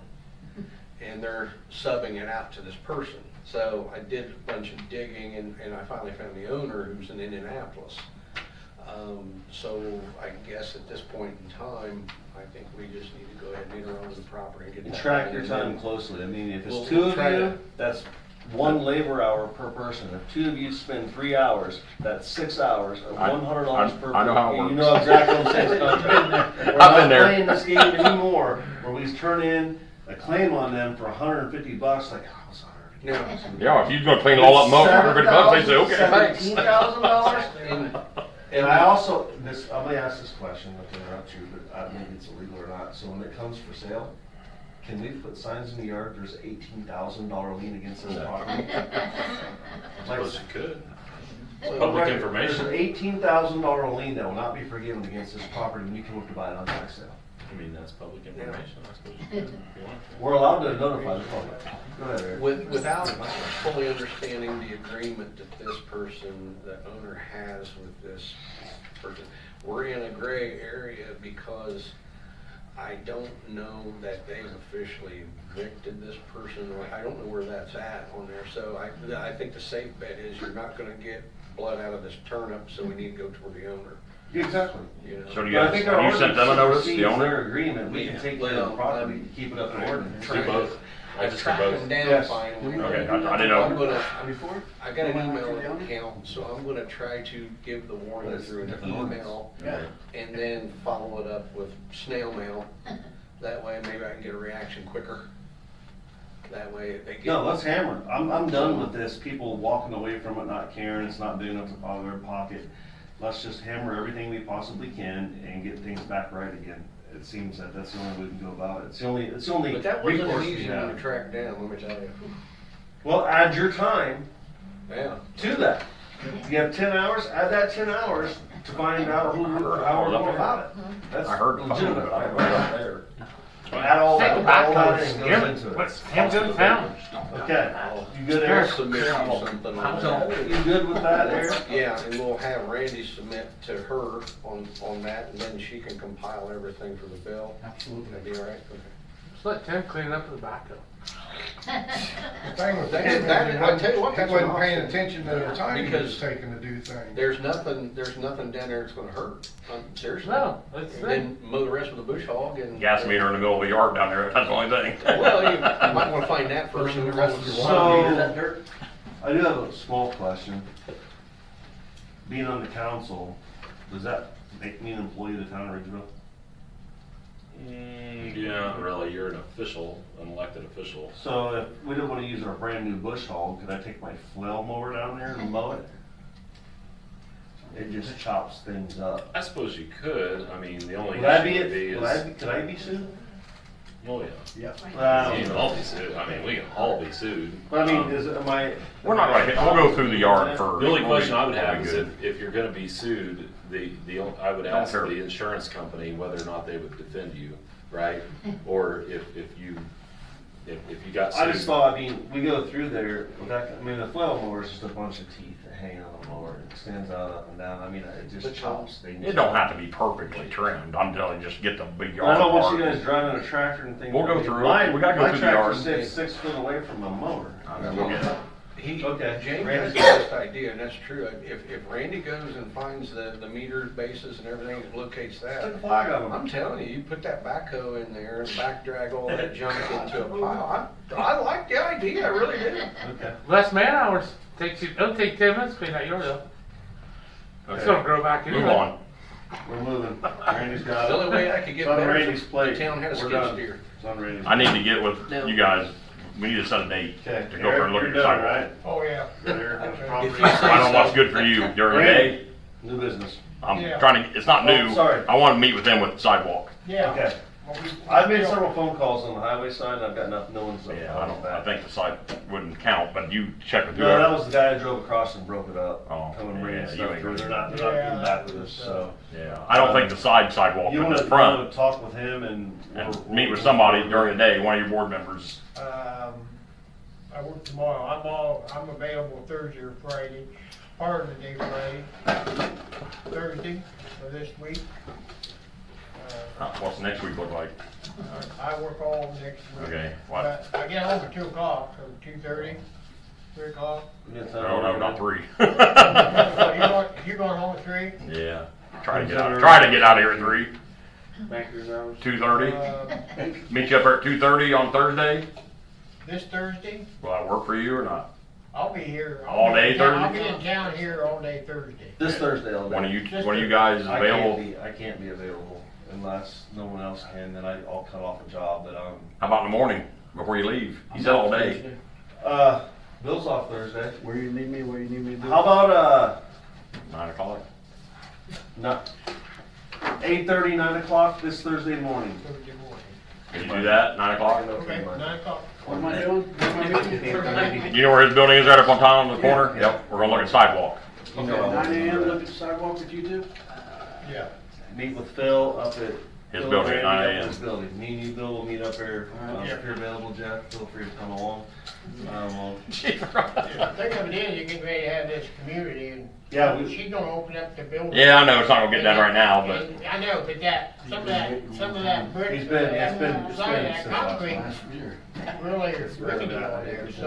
and they're subbing it out to this person. So I did a bunch of digging, and I finally found the owner, who's in Indianapolis. So I guess at this point in time, I think we just need to go ahead and enter on the property and get And that. track done. your time closely. I mean, if We'll- it's two we'll of try you, to- that's one labor hour per person. If two of you spend 3 hours, that's 6 hours of $100 per person. I know how it You works. know exactly what I'm saying. It's not- We're I've not been there. playing this game anymore, where we turn in a claim on them for $150, like, oh, it's $150. Now, Yeah, if you're gonna clean it all up and mow it for $150, they say, okay, thanks. and And I also, I'm gonna ask this question, not to interrupt you, but maybe it's illegal or not. So when it comes for sale, can we put signs in the yard, there's an $18,000 lien against this property? I suppose you could. Well, Public right, information. There's an $18,000 lien that will not be forgiven against this property when you come up to buy it on tax sale. I mean, that's public information, I suppose you could, if you want to. We're allowed to notify the public. Go ahead, Eric. without fully understanding the agreement that this person, the owner has with this person, we're in a gray area because I don't know that they've officially evicted this person, or I don't know where that's at on there. So I think the safe bet is you're not gonna get blood out of this turnip, so we need to go toward the owner. Exactly. You know? So do you But I guys, think our have you sent them a notice, supersedes the owner? their agreement, we can take care of the property, to keep it up to ordinance. Do both. I just do tracked both. them down Yes. finally. Okay, I didn't know. I'm gonna, Before? I got an Go back to email the owner? account, so I'm gonna try to give the warning That's through an different ordinance. email Yeah. and then follow it up with snail mail. That way maybe I can get a reaction quicker. That way they get. No, let's hammer it. I'm done with this, people walking away from it, not caring, it's not big enough to bother their pocket. Let's just hammer everything we possibly can and get things back right again. It seems that that's the only way we can go about it. It's the only But that wasn't recourse an we easy one to have. track down, let me tell you. Well, add your time Yeah. to that. You have 10 hours, add that 10 hours to find out how we're going about it. That's I heard legitimate, something. right up there. Add all Take that, the back all that roads, in give goes it, into it. what's, hands in town. Okay, you good, I'll Eric? submit you something on that. You good with that, Eric? Yeah, and we'll have Randy submit to her on that, and then she can compile everything for the bill. Absolutely. That'd be all right? Okay. Just let Tim clean up the backhoe. The thing with That- him is that- he I tell you what, he that's wasn't an paying option. attention to the time he was Because taking to do things. There's nothing down there that's gonna hurt, seriously. No, that's the And thing. then mow the rest with a bush hog and. Gas meter in the middle of the yard down there, that's the only thing. Well, you might wanna find that first and the rest of your So- water. I do have a small question. Being on the council, does that make me an employee of the town of Ridgeville? Yeah, not really, you're an official, an elected official. So if we don't wanna use our brand new bush hog, could I take my flail mower down there and mow it? It just chops things up. I suppose you could, I mean, the only Would I be, issue would be is, could I be sued? oh yeah. Well, You can all be sued, I mean, we can all be sued. but I mean, am I? We're not gonna hit, we'll go through the yard first. The only question I would We'll be have is good. if you're gonna be sued, I would ask care. the insurance company whether or not they would defend you, right? Or if you got sued. I just thought, I mean, we go through there, I mean, the flail mower is just a bunch of teeth that hang on the mower, it extends out up and down, I mean, it just chops things. It don't have to be perfectly trimmed, I'm telling you, just get the big I yard don't want you part. guys driving a tractor and things. We'll go I mean, through it. mine- We gotta go through the yard. My tractor sits 6 foot away from a mower. We'll get it. Okay, James has Randy's the best idea, and that's true. If Randy goes and finds the meters, bases and everything, and locates Stick that, a flag on them. I'm telling you, you put that backhoe in there and back drag all that junk into a pile. I like the idea, I really do. Okay. Less man hours, it'll take 10 minutes to clean that yard up. It's gonna grow back anyway. Move on. We're moving. Randy's got it. The only way I could get It's on better Randy's is plate. the town had a We're skid done. steer. It's on Randy's. I need to get with No. you guys, we need to set a date Okay, to go over and look Eric, at you're your done, right? sidewalk. Oh, yeah. Good, Eric, that's If property. you say I don't know what's so. good for you during the Randy. day. New business. I'm Yeah. trying to, it's not Oh, new. sorry. I wanna meet with them with the sidewalk. Yeah. Okay. Well, I've made several phone calls on the highway side, and I've got enough, no one's. Yeah, I think the side wouldn't count, but you check with No, that whoever. was the guy that drove across and broke it up. Oh, Coming yeah, bringing you stuff ain't through, gonna- they're not getting back with us, so. Yeah, I don't think the sidewalk, You but wanna, the you front, wanna talk with him and. and meet with somebody during the day, one of your board members. I work tomorrow. I'm available Thursday or Friday, part of the day Friday, Thursday of this week. What's next week look like? I work all next week. Okay, what? But I get home at 2 o'clock, so 2:30, 3 o'clock. No, not 3. So you're going home at 3? Yeah, try to get out of here at 3, Banker's hours. 2:30. Uh, Meet you up there at 2:30 on Thursday. This Thursday, Will that work for you or not? I'll be here. All day I'll be Thursday? in town here all day Thursday. This Thursday, I'll. One of you guys I available? can't be available. unless no one else can, then I'll cut off a job that I'm. How about in the morning, before you leave? He said all day. Bill's off Thursday. Where you need me, where you need me to do? How about, 9 o'clock. not 8:30, 9 o'clock this Thursday morning? Thursday morning. Can you do that, 9 o'clock? Okay, 9 o'clock. What am I doing? What am I doing? You know where his building is right up on town on the corner? Yep, we're gonna look at sidewalk. Okay. 9 AM, look at the sidewalk with you two? Yeah. Meet with Phil up at. His Phil building at Randy 9 up at a.m. His building. Me and you, Bill, will meet up there. Yeah. If you're available, Jeff, feel free to come along. Well, The thing of it is, you're getting ready to have this community and. Yeah, She's gonna open up the building. Yeah, I know, it's not gonna get done right now, but And I know, but some of that brick. It's been Some of that since last concrete Last year. really is rickety on there, so.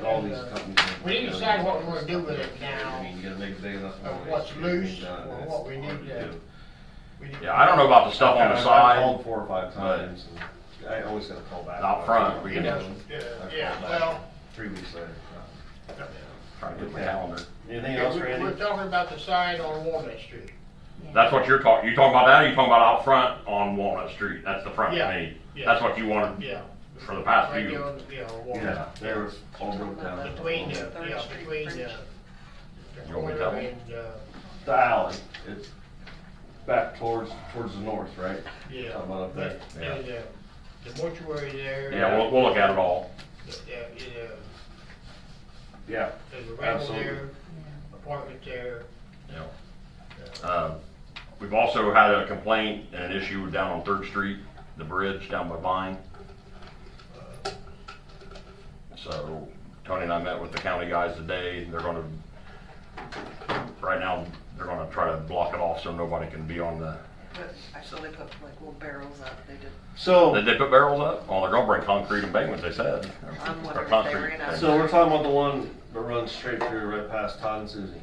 All these companies. We need to decide what we wanna do with it now. I mean, you gotta make it big enough. Of what's loose or what we need to. yeah, I don't know about the stuff on the I've side. called 4 or 5 times, and I always gotta call back. Out front, we You can know, I yeah, called back well. 3 weeks later. try to get my calendar. Anything else, We're Randy? talking about the sign on Walnut Street. That's what you're talking, you talking about that, or you talking about out front on Walnut Street? That's the front to Yeah, me. yeah. That's what you wanted Yeah. for the past Right few. there on, on Walnut. Yeah, there was all broke down. Between the, between the You want me to corner tell 'em? and, The alley, it's back towards the north, right? yeah. Talking about up there. Yeah. And, the mortuary there. Yeah, we'll look at it all. Yeah, There's a rental absolutely. there, apartment there. We've also had a complaint and an issue down on 3rd Street, the bridge down by Vine. So Tony and I met with the county guys today. They're gonna, right now, they're gonna try to block it off so nobody can be on the, But I saw they put like little barrels up, they did. So, did they put barrels up? Well, they're gonna bring concrete and pavement, they said. I'm Or wondering if they concrete. ran out. so we're talking about the one that runs straight through right past Todd and Susie.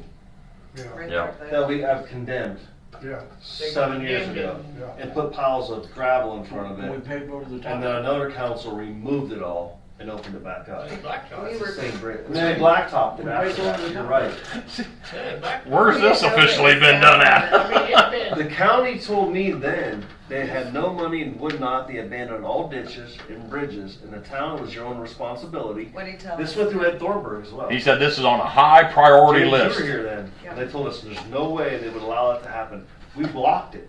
Right Yeah. there, That we have condemned Yeah. 7 years ago. And put piles of gravel in front of We it. paved over the top. And then another council removed it all and opened it back up. Blacktop. It's the same brick. And then they blacktopped it after that, you're right. Where's this officially been done at? I mean, it's been, The county told me then they had no money and would not. They abandoned all ditches and bridges, and the town was your own responsibility. What did he tell This us? went through Ed Thornburg as well. He said this is on a high priority James, list. You were here then. Yeah. They told us there's no way they would allow it to happen. We blocked it.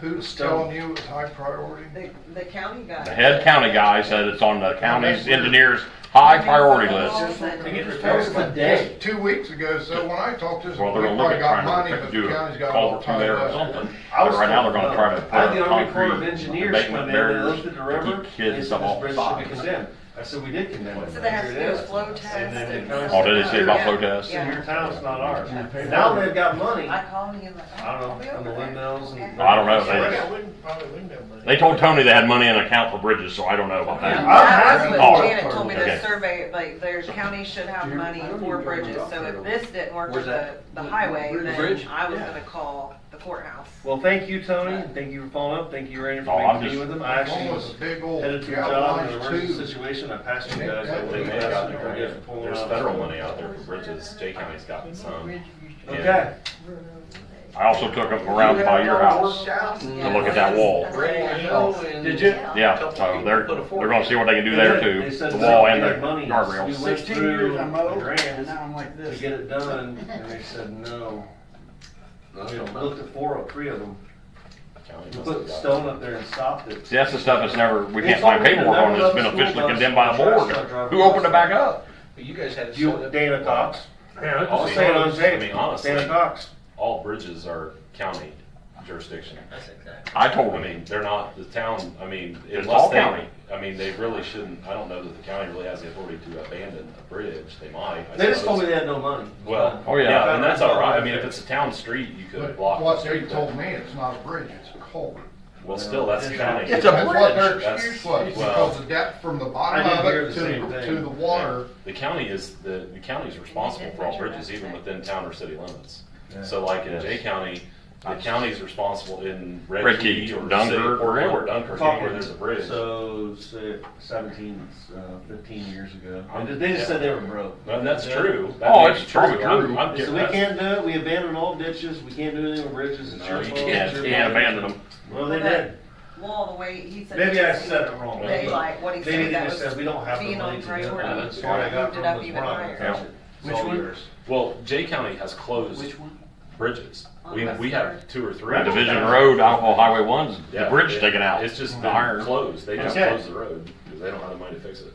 Who's telling you it's high priority? The county guy. The head county guy said it's on the county's engineer's high priority list. That was today. 2 weeks ago, so when I talked to this, we Well, they're gonna look probably at got trying money, to but the do county's a got all culvert through there or tied up. something. I But was right now they're told gonna no. try to I had the put Army Corps of concrete, Engineers abatement come in and barriers looked at the to river. keep They kids and said stuff this off the bridge should be sides. condemned. I said, we did condemn it. So they have to Here do it a is. flow And test. then the and- county Oh, did they say about Yeah. flow tests? It's in your town, it's not ours. Yeah. Now they've got money. I called him, he was like, I don't I'll be know, on the over there. windmills and. I don't know, they they- got probably window money. They told Tony they had money in an account for bridges, so I don't know about Yeah, that. that's what Oh, Janet told me, okay. the survey, like, their county should have money for bridges, so if this didn't work with the highway, then Bridge? I was Yeah. gonna call the courthouse. Well, thank you, Tony, and thank you for following up, thank you, Randy, for Oh, I'm making me just- with them. I actually One was was a big old headed to a job in an galvanized emergency tube. situation, I passed you guys. That I was would've big. asked you for forgiveness for pulling There's out. federal money out there for bridges. Jay County's gotten some. Okay. I also took them around by your house to look at that wall. Did you? Yeah, so they're gonna see what they can do there too, They said the wall they and the had money. We guardrails. went 16 through years I mowed, the grants and now I'm like to this. get it done, and they said no. We looked at 4 or 3 of them. County We must put have got stone up there and stopped it. See, that's the stuff that's never, we They can't find told me paperwork to on never that's let been the school officially bus condemned by the trash board. truck drive Who opened it back up? But you guys had. You, Dana Cox. Yeah, I'll let's say it see. on tape. I mean, honestly. Dana Cox. all bridges are county jurisdiction. That's exactly. I told I him, mean, they're not, the town, I mean, It's unless all they, county. I mean, they really shouldn't, I don't know that the county really has the authority to abandon a bridge, they might. I They just told me suppose. they had no money. Well, Oh, yeah. yeah, and that's all right, I mean, if it's a town street, you could But block the what they street. told me, it's not a bridge, it's a culvert. Well, still, that's county. It's a That's what their bridge. excuse was, Well, because the depth from the bottom I did of hear it the same thing. to the water. The county is, the county is responsible for all bridges, even within town or city limits. Yeah. So like in Yes. Jay County, The county's responsible in Red Red Key, Key or Dunkirk, City, or or anywhere. Dunkirk, Talking- anywhere there's a bridge. So, say 15 years ago. And they just said they were broke. And that's true. That Oh, may it's be probably true. I'm They said, we that's- can't do it, we abandoned all ditches, we can't do anything with bridges, it's No, your you fault. can't. it's your Can't fault." abandon them. Well, they did. Well, the way he said. Maybe I said it wrong. They but like, what he Maybe said, they that just was said, we don't have the being money on to do it. priority. That's what I got Moved from it up was even Ron, higher. that's it. It's Which all one? yours. Well, Jay County has closed Which one? bridges. On We West have Third. 2 or 3. Right. Division Road, Alcohol Highway 1's, the Yeah, bridge it- taken out. It's just The been iron. closed. They just Okay. closed the road because they don't have the money to fix it.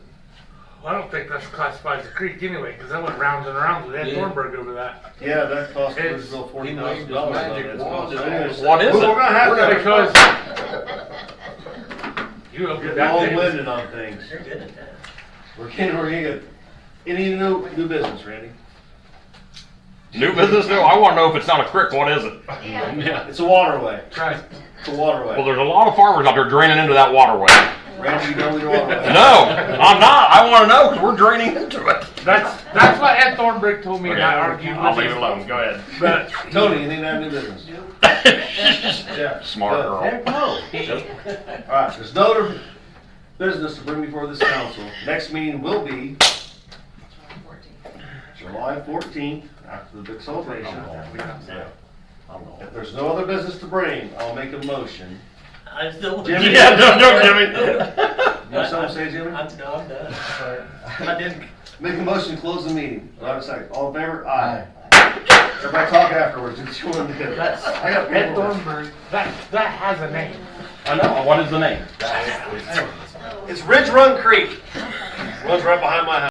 Well, I don't think that's classified as a creek anyway, because I went rounds and rounds with Ed Yeah. Thornburg over that. Yeah, that cost It's- Ridgeville he waved his $40,000. magic wand and all. What is We're it? gonna have to Because you opened get that thing. long-winded on things. You're good at that. We're gonna get, any new business, Randy? New business, new? I wanna know if it's not a creek, what is it? Yeah. It's a waterway, Right. it's a waterway. Well, there's a lot of farmers out there draining into that waterway. Randy, you know your waterway? No, I'm not. I wanna know, cause we're draining into it. That's what Ed Thornburg told me, and I argued I'll with leave it him. alone, go ahead. But Tony, you think that new business? Yeah. Smart Good. girl. Heck no. Alright, there's no other business to bring before this council. Next meeting will be July 14th, after the big celebration. If there's no other business to bring, I'll make a motion. I still. Jimmy? Yeah, no, Jimmy. You have something to say, Jimmy? I'm done. Sorry. I didn't. Make a motion to close the meeting. Do I have a second? All in favor? Aye. Everybody talk afterwards. What you want to do? I got Ed people. Thornburg, that has a name. I know, what is the name? It's Ridge Run Creek. Runs right behind my house.